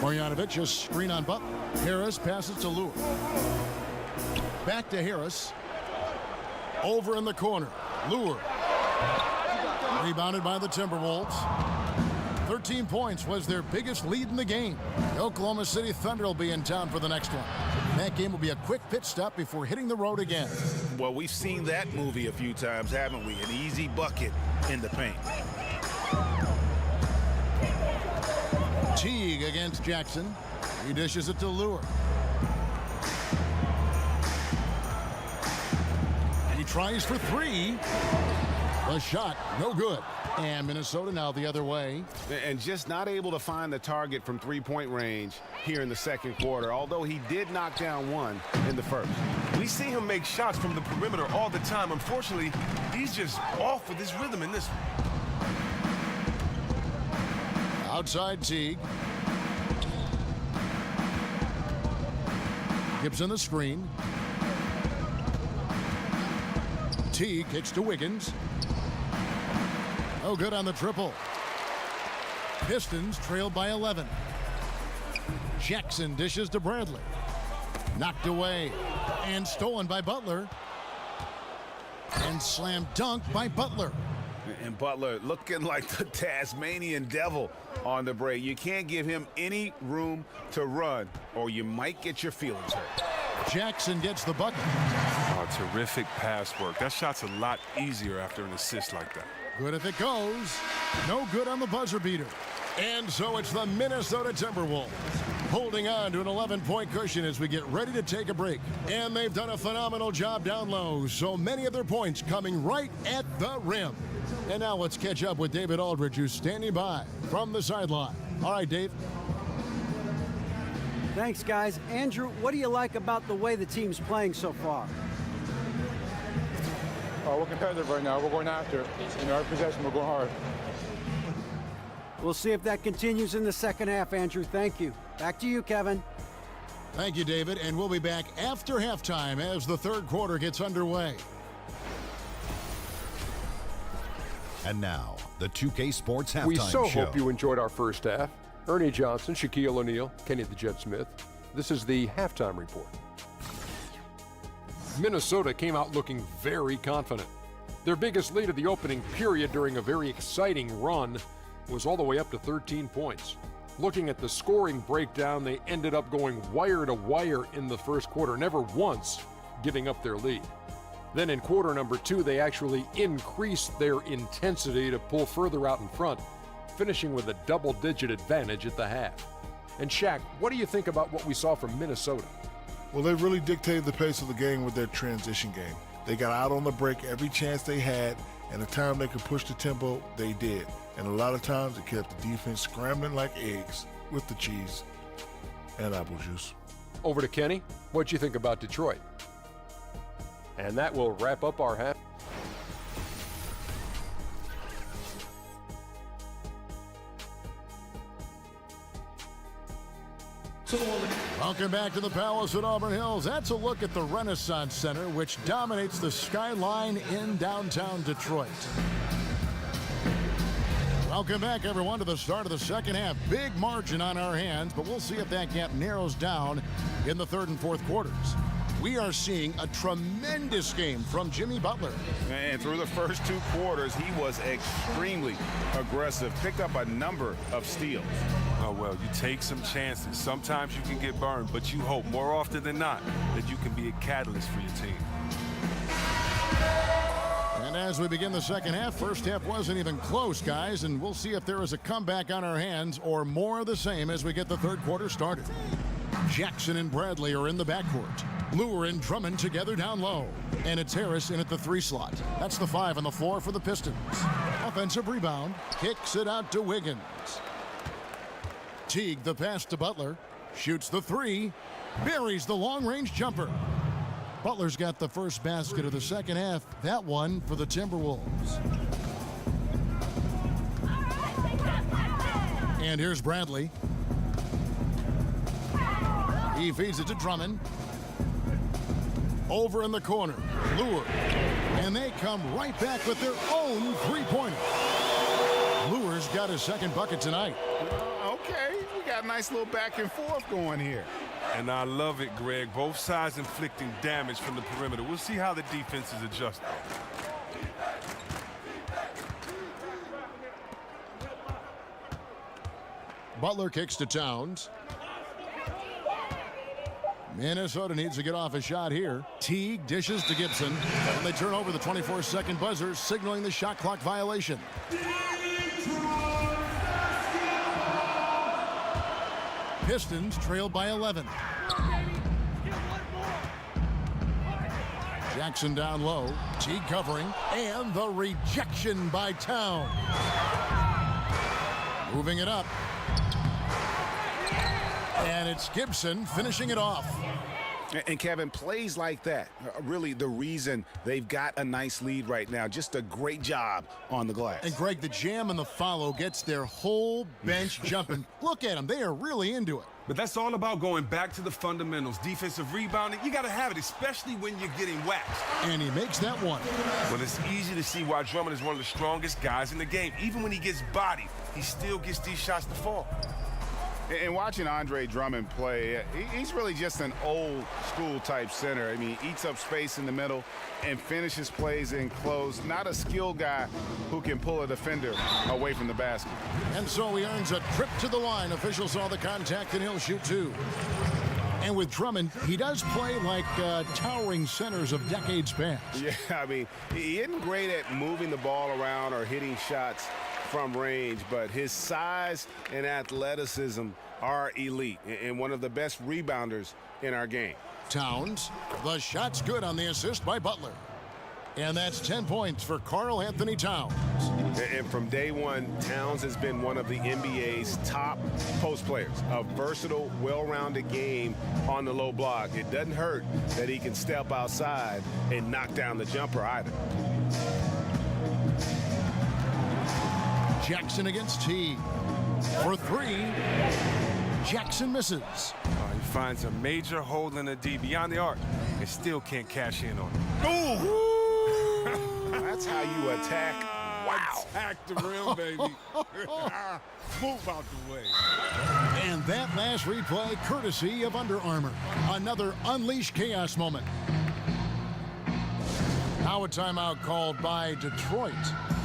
[SPEAKER 5] Marjanovic just screen on Butler. Harris passes to Lure. Back to Harris. Over in the corner. Lure. Rebounded by the Timberwolves. 13 points was their biggest lead in the game. The Oklahoma City Thunder will be in town for the next one. That game will be a quick pit stop before hitting the road again.
[SPEAKER 8] Well, we've seen that movie a few times, haven't we? An easy bucket in the paint.
[SPEAKER 5] Teague against Jackson. He dishes it to Lure. He tries for 3. The shot, no good. And Minnesota now the other way.
[SPEAKER 8] And just not able to find the target from three-point range here in the second quarter, although he did knock down 1 in the first.
[SPEAKER 9] We see him make shots from the perimeter all the time. Unfortunately, he's just off with his rhythm in this one.
[SPEAKER 5] Outside Teague. Gibson the screen. Teague kicks to Wiggins. No good on the triple. Pistons trailed by 11. Jackson dishes to Bradley. Knocked away and stolen by Butler. And slam dunk by Butler.
[SPEAKER 8] And Butler looking like the Tasmanian devil on the break. You can't give him any room to run or you might get your feelings hurt.
[SPEAKER 5] Jackson gets the bucket.
[SPEAKER 7] Oh, terrific pass work. That shot's a lot easier after an assist like that.
[SPEAKER 5] Good if it goes. No good on the buzzer beater. And so it's the Minnesota Timberwolves holding on to an 11-point cushion as we get ready to take a break. And they've done a phenomenal job down low. So many of their points coming right at the rim. And now let's catch up with David Aldridge, who's standing by from the sideline. All right, Dave.
[SPEAKER 6] Thanks, guys. Andrew, what do you like about the way the team's playing so far?
[SPEAKER 10] We're competitive right now. We're going after it. In our possession, we're going hard.
[SPEAKER 6] We'll see if that continues in the second half, Andrew. Thank you. Back to you, Kevin.
[SPEAKER 5] Thank you, David, and we'll be back after halftime as the third quarter gets underway.
[SPEAKER 1] And now, the 2K Sports Halftime
[SPEAKER 2] We so
[SPEAKER 1] Show.
[SPEAKER 2] hope you enjoyed our first half. Ernie Johnson, Shaquille O'Neal, Kenny the Jet Smith. This is the halftime report. Minnesota came out looking very confident. Their biggest lead of the opening period during a very exciting run was all the way up to 13 points. Looking at the scoring breakdown, they ended up going wire to wire in the first quarter, never once giving up their lead. Then in quarter number 2, they actually increased their intensity to pull further out in front, finishing with a double-digit advantage at the half. And Shaq, what do you think about what we saw from Minnesota?
[SPEAKER 11] Well, they really dictated the pace of the game with their transition game. They got out on the break every chance they had, and the time they could push the tempo, they did. And a lot of times it kept the defense scrambling like eggs with the cheese and apple juice.
[SPEAKER 2] Over to Kenny. What'd you think about Detroit? And that will wrap up our half.
[SPEAKER 5] Welcome back to the Palace at Auburn Hills. That's a look at the Renaissance Center, which dominates the skyline in downtown Detroit. Welcome back, everyone, to the start of the second half. Big margin on our hands, but we'll see if that gap narrows down in the third and fourth quarters. We are seeing a tremendous game from Jimmy Butler.
[SPEAKER 8] And through the first 2 quarters, he was extremely aggressive, picked up a number of steals.
[SPEAKER 7] Oh, well, you take some chances. Sometimes you can get burned, but you hope more often than not that you can be a catalyst for your team.
[SPEAKER 5] And as we begin the second half, first half wasn't even close, guys, and we'll see if there is a comeback on our hands or more of the same as we get the third quarter started. Jackson and Bradley are in the backcourt. Lure and Drummond together down low. And it's Harris in at the 3 slot. That's the 5 on the floor for the Pistons. Offensive rebound. Kicks it out to Wiggins. Teague the pass to Butler. Shoots the 3. Buries the long-range jumper. Butler's got the first basket of the second half. That one for the Timberwolves. And here's Bradley. He feeds it to Drummond. Over in the corner. Lure. And they come right back with their own three-pointer. Lure's got his second bucket tonight.
[SPEAKER 8] Okay, we got a nice little back and forth going here.
[SPEAKER 7] And I love it, Greg. Both sides inflicting damage from the perimeter. We'll see how the defense is adjusting.
[SPEAKER 5] Butler kicks to Towns. Minnesota needs to get off a shot here. Teague dishes to Gibson. And they turn over the 24-second buzzer, signaling the shot clock violation. Pistons trailed by 11. Jackson down low. Teague covering. And the rejection by Towns. Moving it up. And it's Gibson finishing it off.
[SPEAKER 8] And Kevin, plays like that are really the reason they've got a nice lead right now. Just a great job on the glass.
[SPEAKER 5] And Greg, the jam and the follow gets their whole bench jumping. Look at them. They are really into it.
[SPEAKER 9] But that's all about going back to the fundamentals. Defensive rebounding, you got to have it, especially when you're getting waxed.
[SPEAKER 5] And he makes that one.
[SPEAKER 7] Well, it's easy to see why Drummond is one of the strongest guys in the game. Even when he gets bodied, he still gets these shots to fall.
[SPEAKER 8] And watching Andre Drummond play, he's really just an old-school type center. I mean, he eats up space in the middle and finishes plays in close. Not a skilled guy who can pull a defender away from the basket.
[SPEAKER 5] And so he earns a trip to the line. Officials saw the contact, and he'll shoot 2. And with Drummond, he does play like towering centers of decades past.
[SPEAKER 8] Yeah, I mean, he isn't great at moving the ball around or hitting shots from range, but his size and athleticism are elite and one of the best rebounders in our game.
[SPEAKER 5] Towns, the shot's good on the assist by Butler. And that's 10 points for Karl Anthony Towns.
[SPEAKER 8] And from day one, Towns has been one of the NBA's top post players. A versatile, well-rounded game on the low block. It doesn't hurt that he can step outside and knock down the jumper either.
[SPEAKER 5] Jackson against Teague for 3. Jackson misses.
[SPEAKER 7] He finds a major hole in the D beyond the arc and still can't cash in on it.
[SPEAKER 8] Oh! That's how you attack. Wow.
[SPEAKER 7] Attack the rim, baby. Move out the way.
[SPEAKER 5] And that last replay courtesy of Under Armour. Another Unleash Chaos moment. Now a timeout called by Detroit.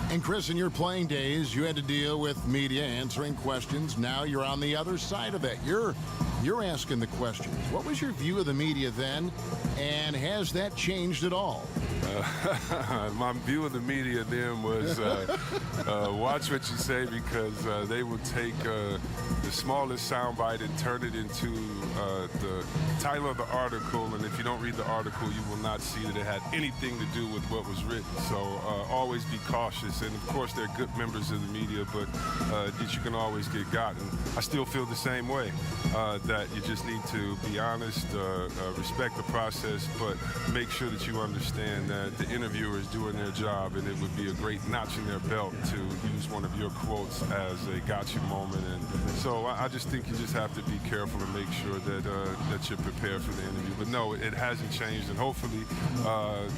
[SPEAKER 5] And Chris, in your playing days, you had to deal with media answering questions. Now you're on the other side of that. You're asking the questions. What was your view of the media then, and has that changed at all?
[SPEAKER 7] My view of the media then was watch what you say, because they will take the smallest soundbite and turn it into the title of the article, and if you don't read the article, you will not see that it had anything to do with what was written. So always be cautious, and of course they're good members of the media, but that you can always get gotten. I still feel the same way, that you just need to be honest, respect the process, but make sure that you understand that the interviewer is doing their job, and it would be a great notch in their belt to use one of your quotes as a gotcha moment. And so I just think you just have to be careful and make sure that that you're prepared for the interview. But no, it hasn't changed, and hopefully,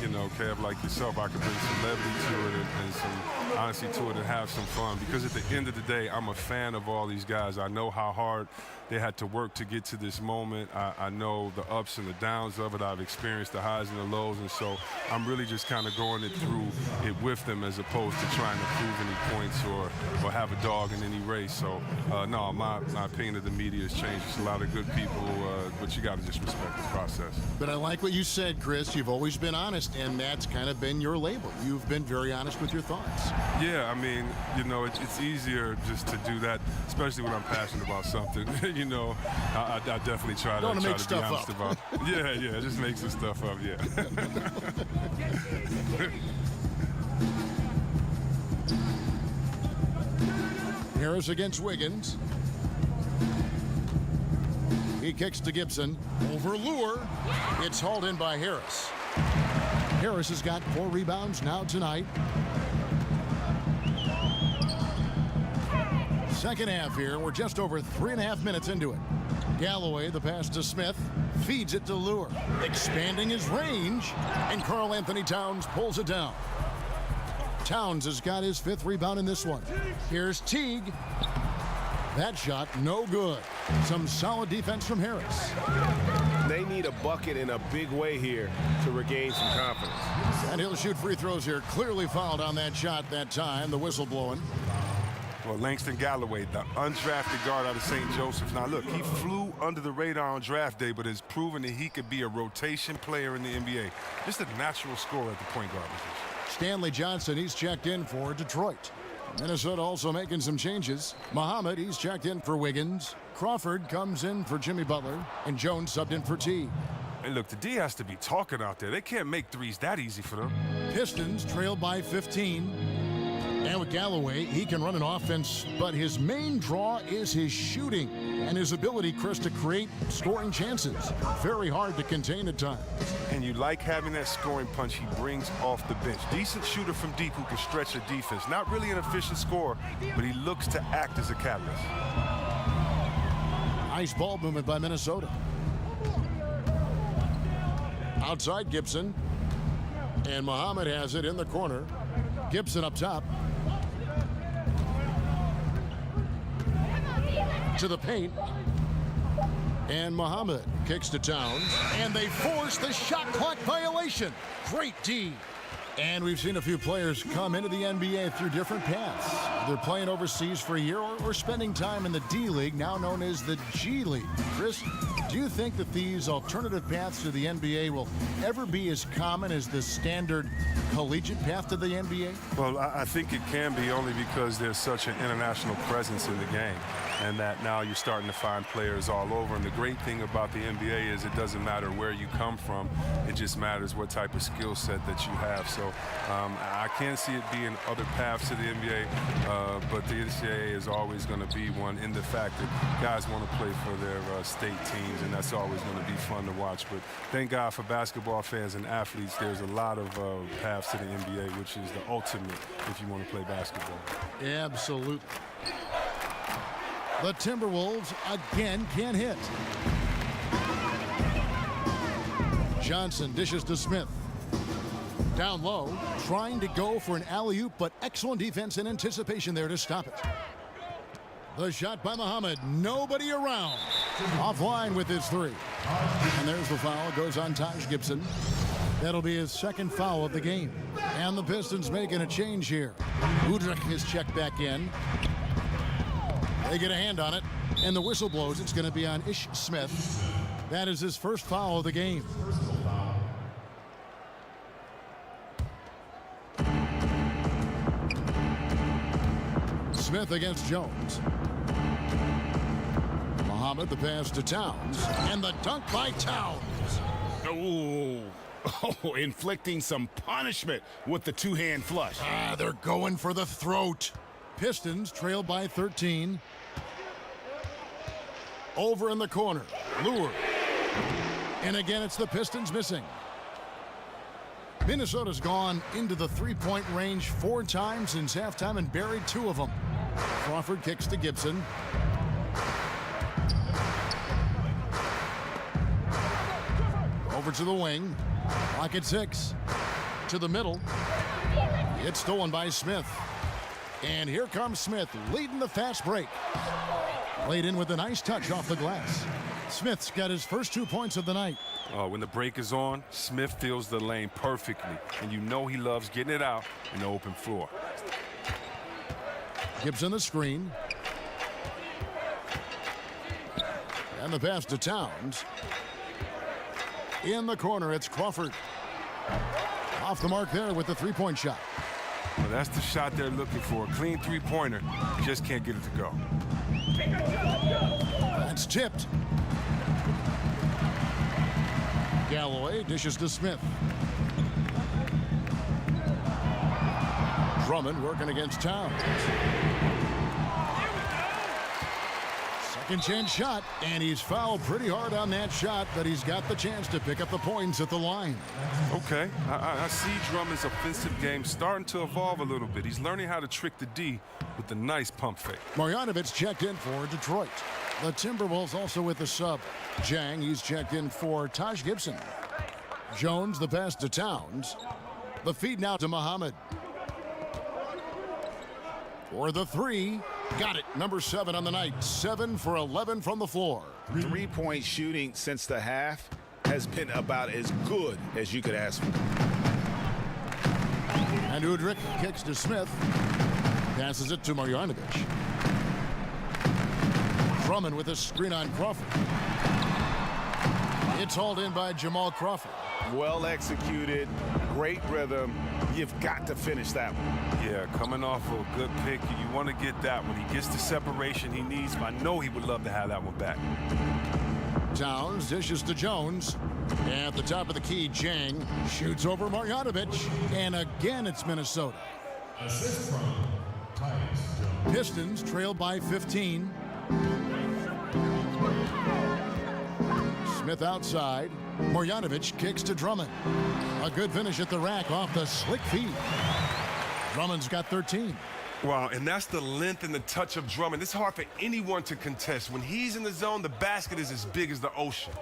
[SPEAKER 7] you know, Kev, like yourself, I can bring some levity to it and some honesty to it and have some fun, because at the end of the day, I'm a fan of all these guys. I know how hard they had to work to get to this moment. I know the ups and the downs of it. I've experienced the highs and the lows, and so I'm really just kind of going through it with them, as opposed to trying to prove any points or have a dog in any race. So no, my opinion of the media has changed. It's a lot of good people, but you got to just respect the process.
[SPEAKER 5] But I like what you said, Chris. You've always been honest, and that's kind of been your label. You've been very honest with your thoughts.
[SPEAKER 7] Yeah, I mean, you know, it's easier just to do that, especially when I'm passionate about something. You know, I definitely try to be honest about. Yeah, just make some stuff up. Yeah.
[SPEAKER 5] Harris against Wiggins. He kicks to Gibson. Over Lure. It's hauled in by Harris. Harris has got 4 rebounds now tonight. Second half here. We're just over 3.5 minutes into it. Galloway, the pass to Smith, feeds it to Lure, expanding his range, and Karl Anthony Towns pulls it down. Towns has got his 5th rebound in this one. Here's Teague. That shot, no good. Some solid defense from Harris.
[SPEAKER 8] They need a bucket in a big way here to regain some confidence.
[SPEAKER 5] And he'll shoot free throws here. Clearly fouled on that shot that time. The whistle blowing.
[SPEAKER 7] Well, Langston Galloway, the undrafted guard out of St. Joseph. Now, look, he flew under the radar on draft day, but has proven that he could be a rotation player in the NBA. Just a natural scorer at the point guard position.
[SPEAKER 5] Stanley Johnson, he's checked in for Detroit. Minnesota also making some changes. Muhammad, he's checked in for Wiggins. Crawford comes in for Jimmy Butler. And Jones subbed in for T.
[SPEAKER 7] And look, the D has to be talking out there. They can't make threes that easy for them.
[SPEAKER 5] Pistons trailed by 15. And with Galloway, he can run an offense, but his main draw is his shooting and his ability, Chris, to create scoring chances. Very hard to contain at times.
[SPEAKER 7] And you like having that scoring punch he brings off the bench. Decent shooter from deep who can stretch a defense. Not really an efficient scorer, but he looks to act as a catalyst.
[SPEAKER 5] Nice ball movement by Minnesota. Outside Gibson. And Muhammad has it in the corner. Gibson up top. To the paint. And Muhammad kicks to Towns. And they force the shot clock violation. Great D. And we've seen a few players come into the NBA through different paths. They're playing overseas for a year or spending time in the D League, now known as the G League. Chris, do you think that these alternative paths to the NBA will ever be as common as the standard collegiate path to the NBA?
[SPEAKER 7] Well, I think it can be, only because there's such an international presence in the game, and that now you're starting to find players all over. And the great thing about the NBA is it doesn't matter where you come from. It just matters what type of skill set that you have. So I can't see it being other paths to the NBA, but the NCAA is always going to be one, in the fact that guys want to play for their state teams, and that's always going to be fun to watch. But thank God for basketball fans and athletes, there's a lot of paths to the NBA, which is the ultimate if you want to play basketball.
[SPEAKER 5] Absolutely. The Timberwolves again can't hit. Johnson dishes to Smith. Down low, trying to go for an alley-oop, but excellent defense and anticipation there to stop it. The shot by Muhammad, nobody around. Offline with his three. And there's the foul, goes on Taj Gibson. That'll be his second foul of the game. And the Pistons making a change here. Udrich is checked back in. They get a hand on it, and the whistle blows. It's going to be on Ish Smith. That is his first foul of the game. Smith against Jones. Muhammad, the pass to Towns, and the dunk by Towns.
[SPEAKER 8] Oh, inflicting some punishment with the two-hand flush.
[SPEAKER 5] They're going for the throat. Pistons trail by 13. Over in the corner, Lure. And again, it's the Pistons missing. Minnesota's gone into the three-point range 4 times since halftime and buried 2 of them. Crawford kicks to Gibson. Over to the wing. Clock at 6. To the middle. It's stolen by Smith. And here comes Smith, leading the fast break. Laid in with a nice touch off the glass. Smith's got his first 2 points of the night.
[SPEAKER 7] When the break is on, Smith fills the lane perfectly. And you know he loves getting it out in the open floor.
[SPEAKER 5] Gibson the screen. And the pass to Towns. In the corner, it's Crawford. Off the mark there with the three-point shot.
[SPEAKER 7] Well, that's the shot they're looking for. A clean three-pointer. Just can't get it to go.
[SPEAKER 5] That's tipped. Galloway dishes to Smith. Drummond working against Towns. Second chance shot, and he's fouled pretty hard on that shot, but he's got the chance to pick up the points at the line.
[SPEAKER 7] Okay, I see Drummond's offensive game starting to evolve a little bit. He's learning how to trick the D with the nice pump fake.
[SPEAKER 5] Marjanovic checked in for Detroit. The Timberwolves also with the sub. Jang, he's checked in for Taj Gibson. Jones, the pass to Towns. The feed now to Muhammad. For the three. Got it. Number 7 on the night. 7 for 11 from the floor.
[SPEAKER 8] Three-point shooting since the half has been about as good as you could ask for.
[SPEAKER 5] And Udrich kicks to Smith. Passes it to Marjanovic. Drummond with a screen on Crawford. It's hauled in by Jamal Crawford.
[SPEAKER 8] Well executed, great rhythm. You've got to finish that one.
[SPEAKER 7] Yeah, coming off of a good pick, you want to get that when he gets the separation he needs. I know he would love to have that one back.
[SPEAKER 5] Towns dishes to Jones. At the top of the key, Jang shoots over Marjanovic. And again, it's Minnesota. Pistons trail by 15. Smith outside. Marjanovic kicks to Drummond. A good finish at the rack off the slick feed. Drummond's got 13.
[SPEAKER 9] Wow, and that's the length and the touch of Drummond. It's hard for anyone to contest. When he's in the zone, the basket is as big as the ocean.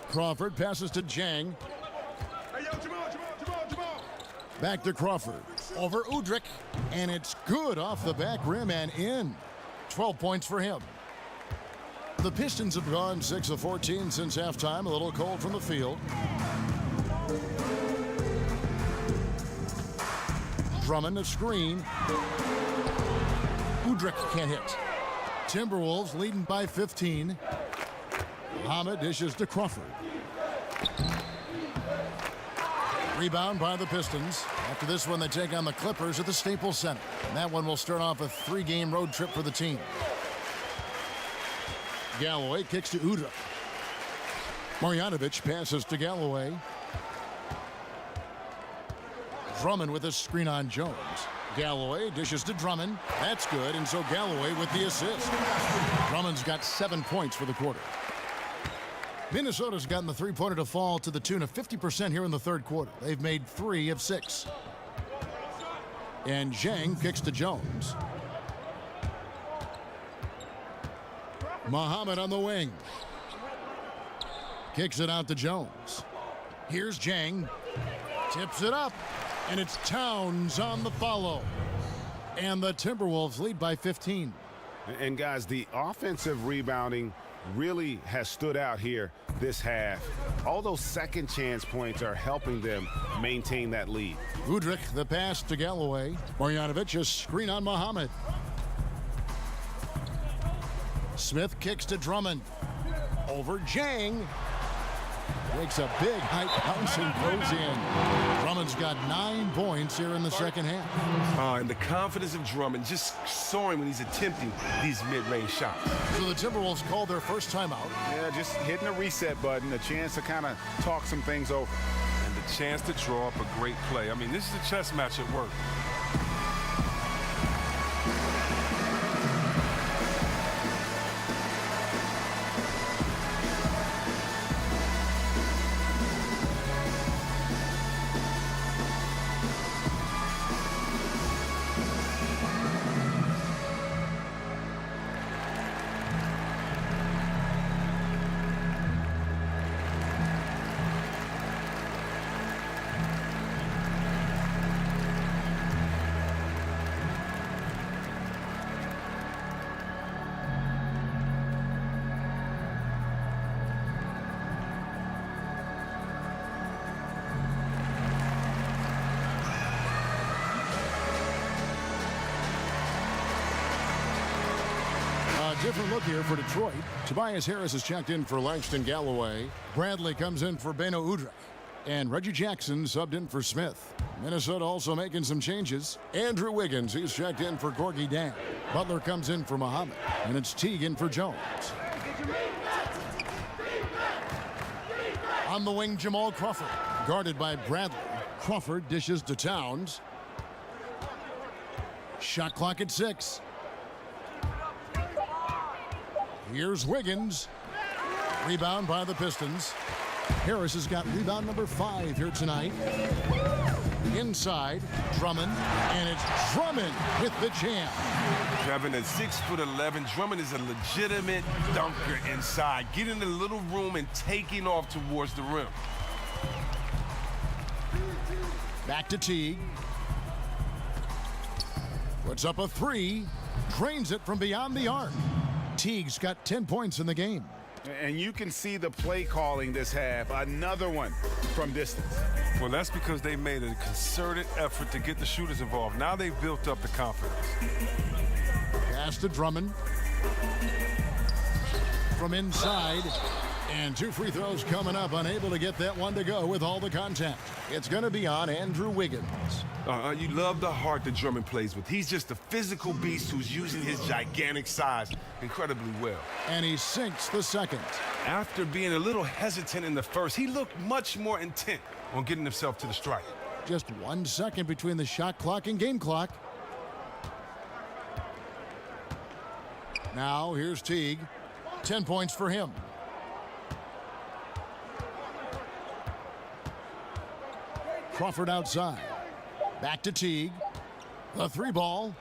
[SPEAKER 5] Crawford passes to Jang.
[SPEAKER 9] Hey, yo, Jamal.
[SPEAKER 5] Back to Crawford. Over Udrich. And it's good off the back rim and in. 12 points for him. The Pistons have gone 6 of 14 since halftime. A little cold from the field. Drummond a screen. Udrich can't hit. Timberwolves leading by 15. Muhammad dishes to Crawford. Rebound by the Pistons. After this one, they take on the Clippers at the Staples Center. And that one will start off a 3-game road trip for the team. Galloway kicks to Udrich. Marjanovic passes to Galloway. Drummond with a screen on Jones. Galloway dishes to Drummond. That's good, and so Galloway with the assist. Drummond's got 7 points for the quarter. Minnesota's gotten the three-pointer to fall to the tune of 50% here in the third quarter. They've made 3 of 6. And Zhang kicks to Jones. Muhammad on the wing. Kicks it out to Jones. Here's Jang. Tips it up. And it's Towns on the follow. And the Timberwolves lead by 15.
[SPEAKER 8] And guys, the offensive rebounding really has stood out here this half. All those second chance points are helping them maintain that lead.
[SPEAKER 5] Udrich, the pass to Galloway. Marjanovic, a screen on Muhammad. Smith kicks to Drummond. Over Jang. Makes a big height bounce and goes in. Drummond's got 9 points here in the second half.
[SPEAKER 9] And the confidence of Drummond just soaring when he's attempting these mid-range shots.
[SPEAKER 5] So the Timberwolves called their first timeout.
[SPEAKER 8] Yeah, just hitting a reset button, a chance to kind of talk some things over.
[SPEAKER 7] And the chance to draw up a great play. I mean, this is a chess match at work.
[SPEAKER 5] Different look here for Detroit. Tobias Harris has checked in for Langston Galloway. Bradley comes in for Beno Udrich. And Reggie Jackson subbed in for Smith. Minnesota also making some changes. Andrew Wiggins, he's checked in for Gorgie Dan. Butler comes in for Muhammad. And it's Teague in for Jones. On the wing, Jamal Crawford. Guarded by Bradley. Crawford dishes to Towns. Shot clock at 6. Here's Wiggins. Rebound by the Pistons. Harris has got rebound number 5 here tonight. Inside, Drummond. And it's Drummond with the jam.
[SPEAKER 9] Kevin, at 6'11", Drummond is a legitimate dunker inside, getting a little room and taking off towards the rim.
[SPEAKER 5] Back to Teague. Puts up a 3. Drains it from beyond the arc. Teague's got 10 points in the game.
[SPEAKER 8] And you can see the play calling this half. Another one from distance.
[SPEAKER 7] Well, that's because they made a concerted effort to get the shooters involved. Now they've built up the confidence.
[SPEAKER 5] Pass to Drummond. From inside. And 2 free throws coming up. Unable to get that one to go with all the contact. It's going to be on Andrew Wiggins.
[SPEAKER 9] You love the heart that Drummond plays with. He's just a physical beast who's using his gigantic size incredibly well.
[SPEAKER 5] And he sinks the second.
[SPEAKER 9] After being a little hesitant in the first, he looked much more intent on getting himself to the strike.
[SPEAKER 5] Just 1 second between the shot clock and game clock. Now here's Teague. 10 points for him. Crawford outside. Back to Teague. The 3 ball.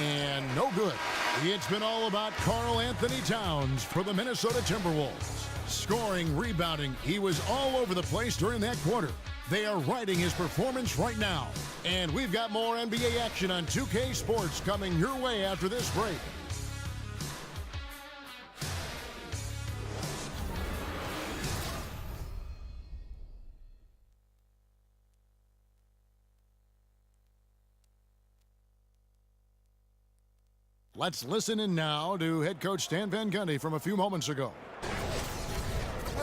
[SPEAKER 5] And no good. It's been all about Karl Anthony Towns for the Minnesota Timberwolves. Scoring, rebounding, he was all over the place during that quarter. They are riding his performance right now. And we've got more NBA action on 2K Sports coming your way after this break. Let's listen in now to head coach Stan Van Gundy from a few moments ago.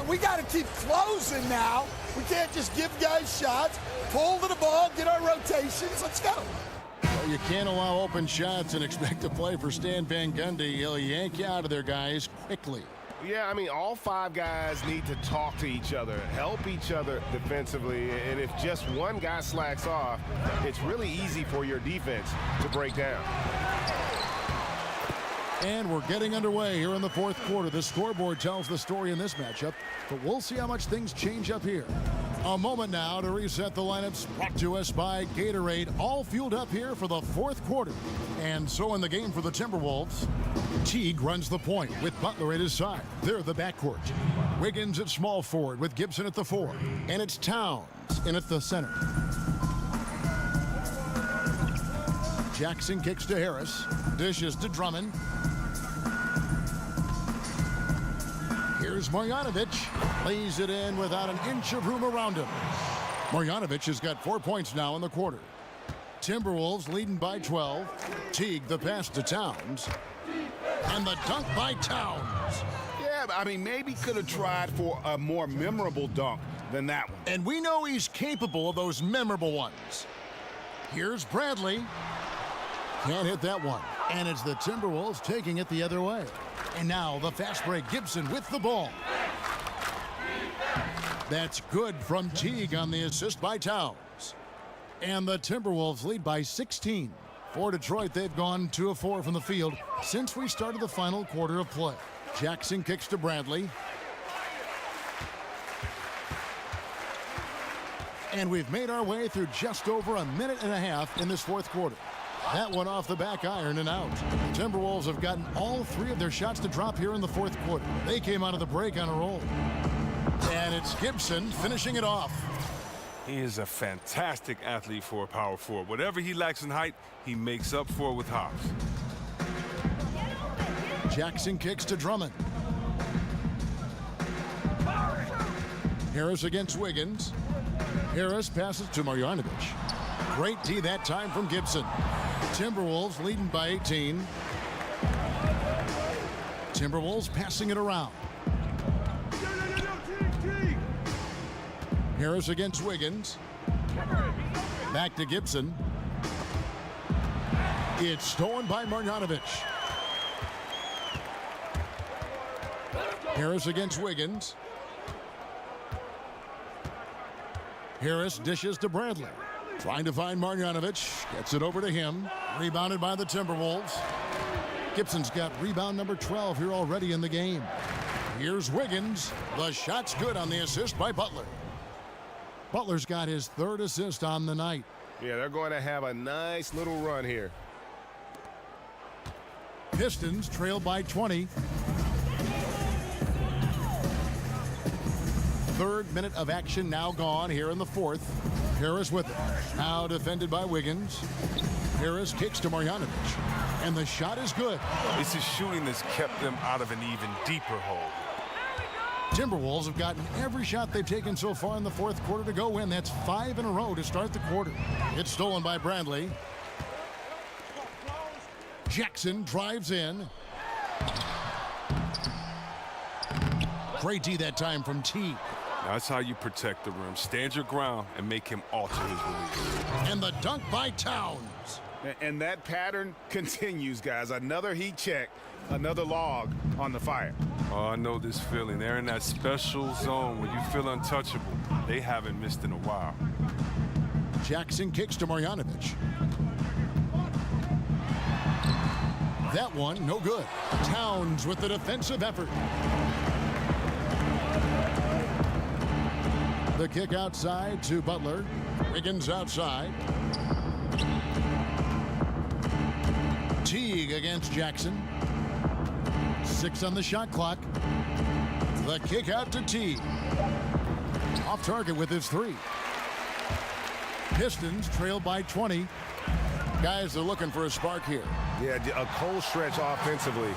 [SPEAKER 12] We got to keep closing now. We can't just give guys shots, pull to the ball, get our rotations. Let's go.
[SPEAKER 5] Well, you can't allow open shots and expect to play for Stan Van Gundy. He'll yank you out of there, guys, quickly.
[SPEAKER 8] Yeah, I mean, all 5 guys need to talk to each other, help each other defensively, and if just one guy slacks off, it's really easy for your defense to break down.
[SPEAKER 5] And we're getting underway here in the 4th quarter. The scoreboard tells the story in this matchup, but we'll see how much things change up here. A moment now to reset the lineups, brought to us by Gatorade, all fueled up here for the fourth quarter. And so in the game for the Timberwolves, Teague runs the point with Butler at his side. They're the backcourt. Wiggins at small forward with Gibson at the 4. And it's Towns in at the center. Jackson kicks to Harris. Dishes to Drummond. Here's Marjanovic. Lays it in without an inch of room around him. Marjanovic has got 4 points now in the quarter. Timberwolves leading by 12. Teague the pass to Towns. And the dunk by Towns.
[SPEAKER 8] Yeah, I mean, maybe could have tried for a more memorable dunk than that one.
[SPEAKER 5] And we know he's capable of those memorable ones. Here's Bradley. Can't hit that one. And it's the Timberwolves taking it the other way. And now the fast break, Gibson with the ball. That's good from Teague on the assist by Towns. And the Timberwolves lead by 16. For Detroit, they've gone 2 of 4 from the field since we started the final quarter of play. Jackson kicks to Bradley. And we've made our way through just over a minute and a half in this fourth quarter. That one off the back iron and out. The Timberwolves have gotten all 3 of their shots to drop here in the fourth quarter. They came out of the break on a roll. And it's Gibson finishing it off.
[SPEAKER 7] He is a fantastic athlete for a power forward. Whatever he lacks in height, he makes up for it with hops.
[SPEAKER 5] Jackson kicks to Drummond. Harris against Wiggins. Harris passes to Marjanovic. Great D that time from Gibson. Timberwolves leading by 18. Timberwolves passing it around. Harris against Wiggins. Back to Gibson. It's stolen by Marjanovic. Harris against Wiggins. Harris dishes to Bradley. Trying to find Marjanovic. Gets it over to him. Rebounded by the Timberwolves. Gibson's got rebound number 12 here already in the game. Here's Wiggins. The shot's good on the assist by Butler. Butler's got his 3rd assist on the night.
[SPEAKER 8] Yeah, they're going to have a nice little run here.
[SPEAKER 5] Pistons trail by 20. 3rd minute of action now gone here in the 4th. Harris with it. Now defended by Wiggins. Harris kicks to Marjanovic. And the shot is good.
[SPEAKER 7] It's his shooting that's kept them out of an even deeper hole.
[SPEAKER 5] Timberwolves have gotten every shot they've taken so far in the fourth quarter to go in. That's 5 in a row to start the quarter. It's stolen by Bradley. Jackson drives in. Great D that time from Teague.
[SPEAKER 7] That's how you protect the rim. Stand your ground and make him alter his release.
[SPEAKER 5] And the dunk by Towns.
[SPEAKER 8] And that pattern continues, guys. Another heat check, another log on the fire.
[SPEAKER 7] Oh, I know this feeling. They're in that special zone where you feel untouchable. They haven't missed in a while.
[SPEAKER 5] Jackson kicks to Marjanovic. That one, no good. Towns with the defensive effort. The kick outside to Butler. Wiggins outside. Teague against Jackson. 6 on the shot clock. The kick out to Teague. Off target with his 3. Pistons trail by 20. Guys are looking for a spark here.
[SPEAKER 8] Yeah, a cold stretch offensively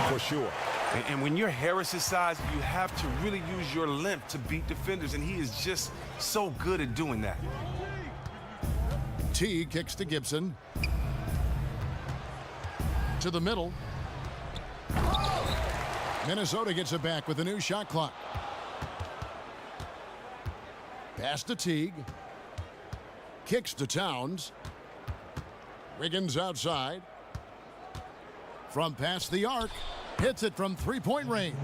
[SPEAKER 8] for sure.
[SPEAKER 7] And when you're Harris's size, you have to really use your length to beat defenders, and he is just so good at doing that.
[SPEAKER 5] Teague kicks to Gibson. To the middle. Minnesota gets it back with a new shot clock. Pass to Teague. Kicks to Towns. Wiggins outside. From past the arc. Hits it from 3-point range.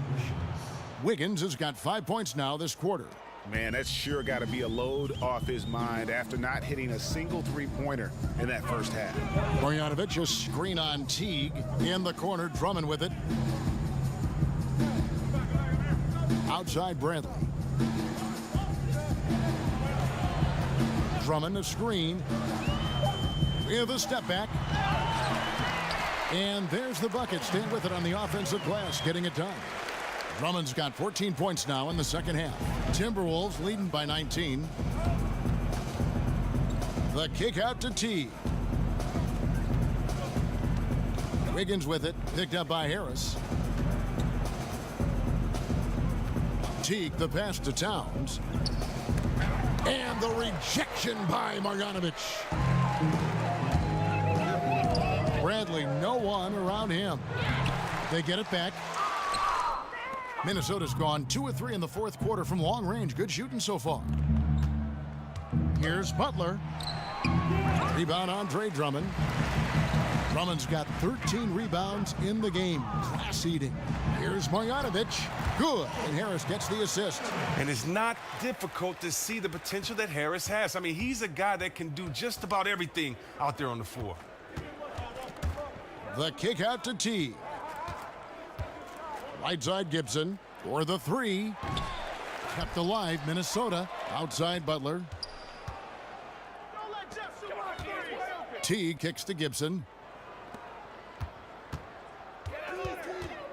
[SPEAKER 5] Wiggins has got 5 points now this quarter.
[SPEAKER 8] Man, that's sure got to be a load off his mind after not hitting a single 3-pointer in that first half.
[SPEAKER 5] Marjanovic, a screen on Teague. In the corner, Drummond with it. Outside Bradley. Drummond a screen. With a step back. And there's the bucket. Stay with it on the offensive glass, getting it done. Drummond's got 14 points now in the second half. Timberwolves leading by 19. The kick out to T. Wiggins with it, picked up by Harris. Teague, the pass to Towns. And the rejection by Marjanovic. Bradley, no one around him. They get it back. Minnesota's gone 2 of 3 in the fourth quarter from long range. Good shooting so far. Here's Butler. Rebound Andre Drummond. Drummond's got 13 rebounds in the game. Class eating. Here's Marjanovic. Good. And Harris gets the assist.
[SPEAKER 9] And it's not difficult to see the potential that Harris has. I mean, he's a guy that can do just about everything out there on the floor.
[SPEAKER 5] The kick out to T. Right side Gibson for the three. Kept alive Minnesota. Outside Butler. T kicks to Gibson.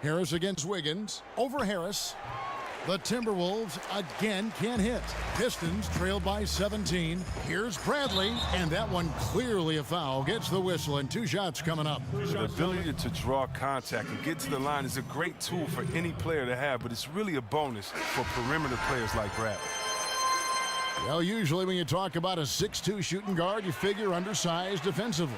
[SPEAKER 5] Harris against Wiggins. Over Harris. The Timberwolves again can't hit. Pistons trail by 17. Here's Bradley, and that one clearly a foul. Gets the whistle, and 2 shots coming up.
[SPEAKER 7] The ability to draw contact and get to the line is a great tool for any player to have, but it's really a bonus for perimeter players like Bradley.
[SPEAKER 5] Well, usually when you talk about a 6'2 shooting guard, you figure undersized defensively.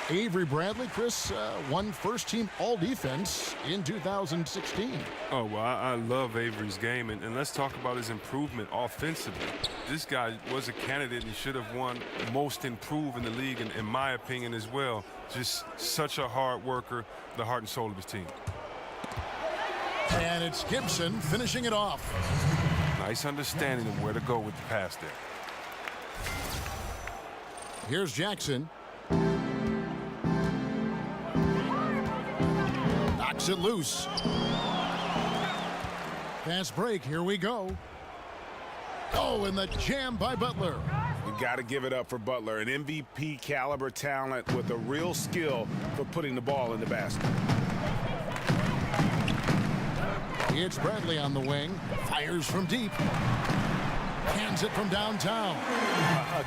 [SPEAKER 5] Avery Bradley, Chris, won first-team All-Defense in 2016.
[SPEAKER 7] Oh, well, I love Avery's game, and let's talk about his improvement offensively. This guy was a candidate and should have won Most Improved in the league, in my opinion as well. Just such a hard worker, the heart and soul of his team.
[SPEAKER 5] And it's Gibson finishing it off.
[SPEAKER 7] Nice understanding of where to go with the pass there.
[SPEAKER 5] Here's Jackson. Knocks it loose. Fast break, here we go. Oh, and the jam by Butler.
[SPEAKER 8] You got to give it up for Butler, an MVP caliber talent with a real skill for putting the ball in the basket.
[SPEAKER 5] It's Bradley on the wing. Fires from deep. Hands it from downtown.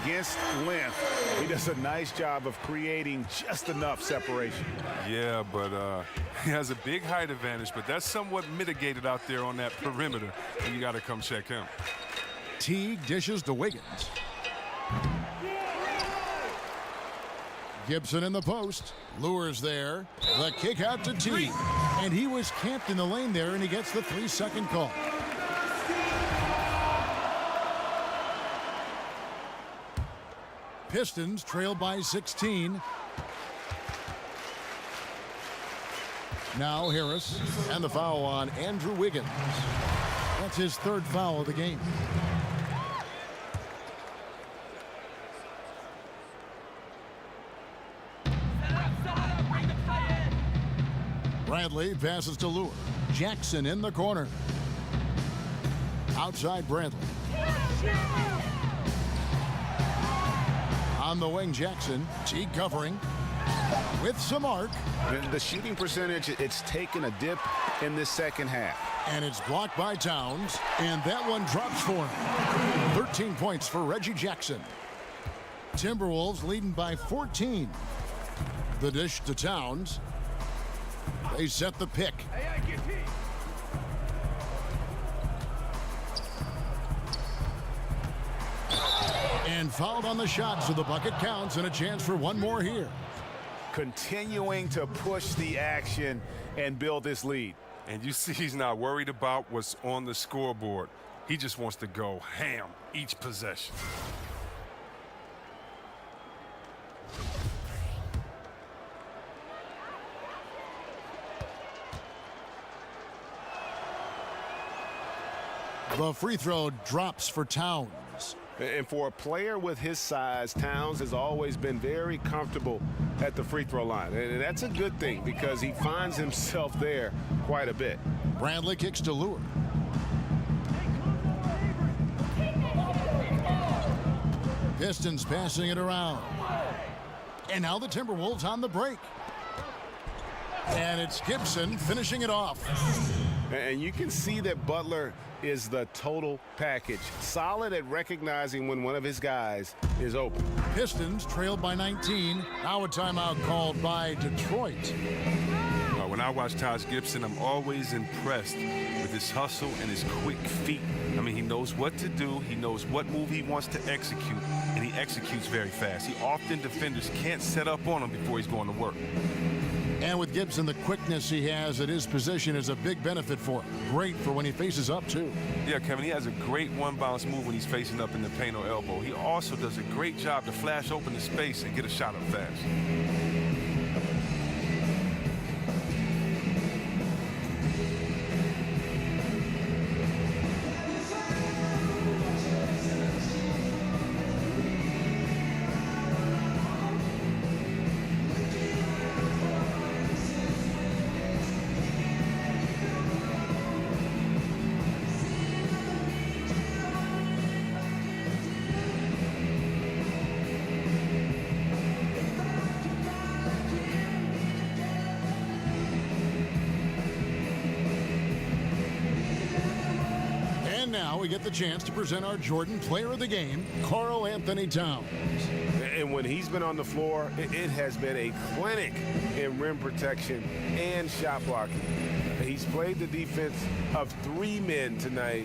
[SPEAKER 8] Against length, he does a nice job of creating just enough separation.
[SPEAKER 7] Yeah, but he has a big height advantage, but that's somewhat mitigated out there on that perimeter, and you got to come check him.
[SPEAKER 5] Teague dishes to Wiggins. Gibson in the post. Lures there. The kick out to Teague. And he was camped in the lane there, and he gets the 3-second call. Pistons trail by 16. Now Harris, and the foul on Andrew Wiggins. That's his 3rd foul of the game. Bradley passes to Lure. Jackson in the corner. Outside Bradley. On the wing, Jackson. Teague covering with some arc.
[SPEAKER 8] The shooting percentage, it's taken a dip in this second half.
[SPEAKER 5] And it's blocked by Towns, and that one drops for him. 13 points for Reggie Jackson. Timberwolves leading by 14. The dish to Towns. They set the pick. And fouled on the shot, so the bucket counts, and a chance for one more here.
[SPEAKER 8] Continuing to push the action and build this lead.
[SPEAKER 7] And you see he's not worried about what's on the scoreboard. He just wants to go ham each possession.
[SPEAKER 5] The free throw drops for Towns.
[SPEAKER 8] And for a player with his size, Towns has always been very comfortable at the free throw line. And that's a good thing because he finds himself there quite a bit.
[SPEAKER 5] Bradley kicks to Pistons passing it around. And now the Timberwolves on the break. And it's Gibson finishing it off.
[SPEAKER 8] And you can see that Butler is the total package. Solid at recognizing when one of his guys is open.
[SPEAKER 5] Pistons trailed by 19. Now a timeout called by Detroit.
[SPEAKER 7] When I watch Taj Gibson, I'm always impressed with his hustle and his quick feet. I mean, he knows what to do. He knows what move he wants to execute, and he executes very fast. Often defenders can't set up on him before he's going to work.
[SPEAKER 5] And with Gibson, the quickness he has at his position is a big benefit for him. Great for when he faces up, too.
[SPEAKER 7] Yeah, Kevin, he has a great one-bounce move when he's facing up in the paint or elbow. He also does a great job to flash open the space and get a shot up fast.
[SPEAKER 5] We get the chance to present our Jordan Player of the Game, Karl Anthony Towns.
[SPEAKER 8] And when he's been on the floor, it has been a clinic in rim protection and shot blocking. He's played the defense of 3 men tonight.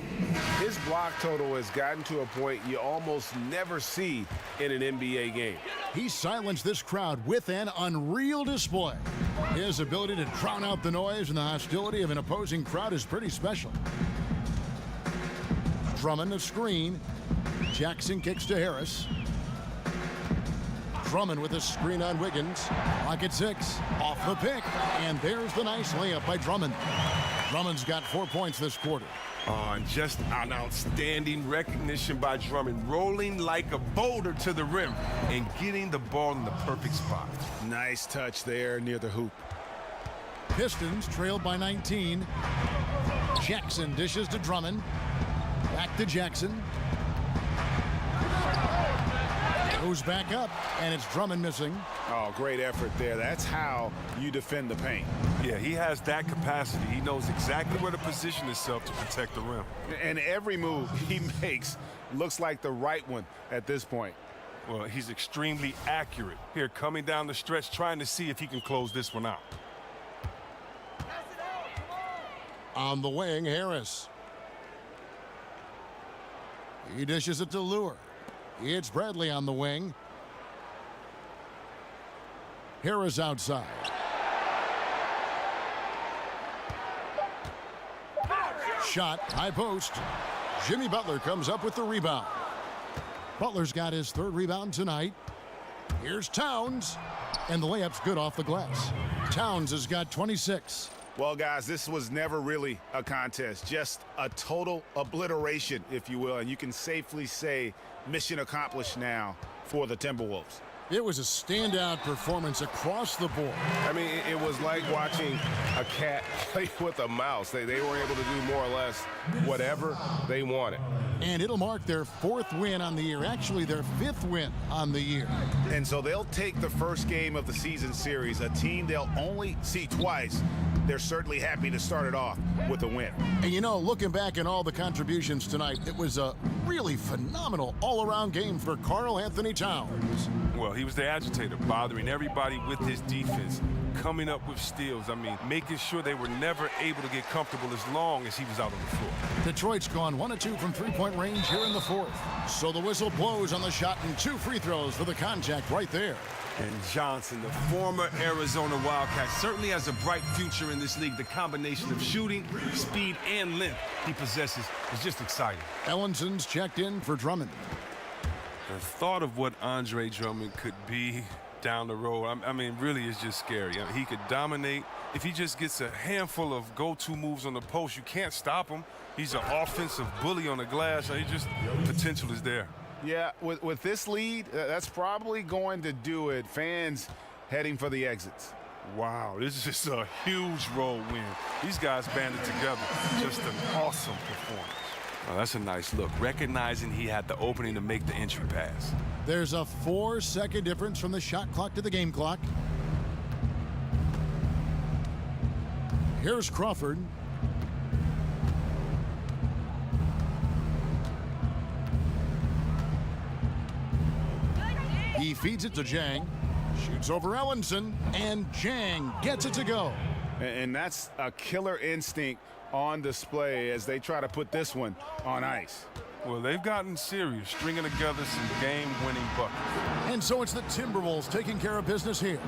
[SPEAKER 8] His block total has gotten to a point you almost never see in an NBA game.
[SPEAKER 5] He silenced this crowd with an unreal display. His ability to drown out the noise and the hostility of an opposing crowd is pretty special. Drummond a screen. Jackson kicks to Harris. Drummond with a screen on Wiggins. Clock at 6. Off the pick. And there's the nice layup by Drummond. Drummond's got 4 points this quarter.
[SPEAKER 9] And just an outstanding recognition by Drummond, rolling like a boulder to the rim and getting the ball in the perfect spot.
[SPEAKER 8] Nice touch there near the hoop.
[SPEAKER 5] Pistons trailed by 19. Jackson dishes to Drummond. Back to Jackson. Goes back up, and it's Drummond missing.
[SPEAKER 8] Oh, great effort there. That's how you defend the paint.
[SPEAKER 7] Yeah, he has that capacity. He knows exactly where to position himself to protect the rim.
[SPEAKER 8] And every move he makes looks like the right one at this point.
[SPEAKER 7] Well, he's extremely accurate. Here, coming down the stretch, trying to see if he can close this one out.
[SPEAKER 5] On the wing, Harris. He dishes it to Lure. It's Bradley on the wing. Harris outside. Shot, high post. Jimmy Butler comes up with the rebound. Butler's got his 3rd rebound tonight. Here's Towns. And the layup's good off the glass. Towns has got 26.
[SPEAKER 8] Well, guys, this was never really a contest, just a total obliteration, if you will, and you can safely say mission accomplished now for the Timberwolves.
[SPEAKER 5] It was a standout performance across the board.
[SPEAKER 9] I mean, it was like watching a cat play with a mouse. They were able to do more or less whatever they wanted.
[SPEAKER 5] And it'll mark their 4th win on the year, actually their 5th win on the year.
[SPEAKER 8] And so they'll take the first game of the season series, a team they'll only see twice. They're certainly happy to start it off with a win.
[SPEAKER 5] And you know, looking back at all the contributions tonight, it was a really phenomenal all-around game for Karl Anthony Towns.
[SPEAKER 7] Well, he was the agitator, bothering everybody with his defense, coming up with steals. I mean, making sure they were never able to get comfortable as long as he was out on the floor.
[SPEAKER 5] Detroit's gone 1 of 2 from 3-point range here in the 4th. So the whistle blows on the shot and 2 free throws for the contact right there.
[SPEAKER 9] And Johnson, the former Arizona Wildcat, certainly has a bright future in this league. The combination of shooting, speed, and length he possesses is just exciting.
[SPEAKER 5] Ellinson's checked in for Drummond.
[SPEAKER 7] The thought of what Andre Drummond could be down the road, I mean, really is just scary. I mean, he could dominate. If he just gets a handful of go-to moves on the post, you can't stop him. He's an offensive bully on the glass. Potential is there.
[SPEAKER 8] Yeah, with this lead, that's probably going to do it. Fans heading for the exits.
[SPEAKER 7] Wow, this is just a huge road win. These guys banded together. Just an awesome performance. Oh, that's a nice look, recognizing he had the opening to make the entry pass.
[SPEAKER 5] There's a 4-second difference from the shot clock to the game clock. Here's Crawford. He feeds it to Jang. Shoots over Ellenson, and Jang gets it to go.
[SPEAKER 8] And that's a killer instinct on display as they try to put this one on ice.
[SPEAKER 7] Well, they've gotten serious, stringing together some game-winning buckets.
[SPEAKER 5] And so it's the Timberwolves taking care of business here.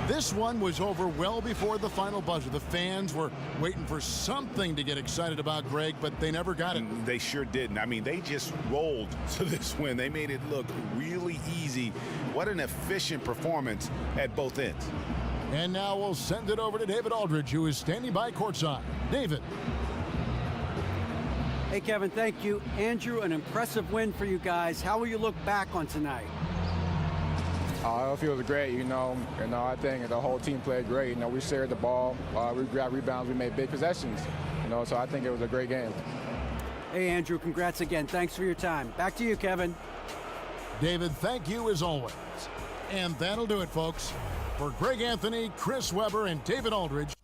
[SPEAKER 5] This one was over well before the final buzzer. The fans were waiting for something to get excited about, Greg, but they never got it.
[SPEAKER 8] They sure didn't. I mean, they just rolled to this win. They made it look really easy. What an efficient performance at both ends.
[SPEAKER 5] And now we'll send it over to David Aldridge, who is standing by courtside. David.
[SPEAKER 6] Hey, Kevin, thank you. Andrew, an impressive win for you guys. How will you look back on tonight?
[SPEAKER 10] It feels great, I think the whole team played great. We shared the ball, we grabbed rebounds, we made big possessions, so I think it was a great game.
[SPEAKER 6] Hey, Andrew, congrats again. Thanks for your time. Back to you, Kevin.
[SPEAKER 5] David, thank you as always. And that'll do it, folks. For Greg Anthony, Chris Webber, and David Aldridge,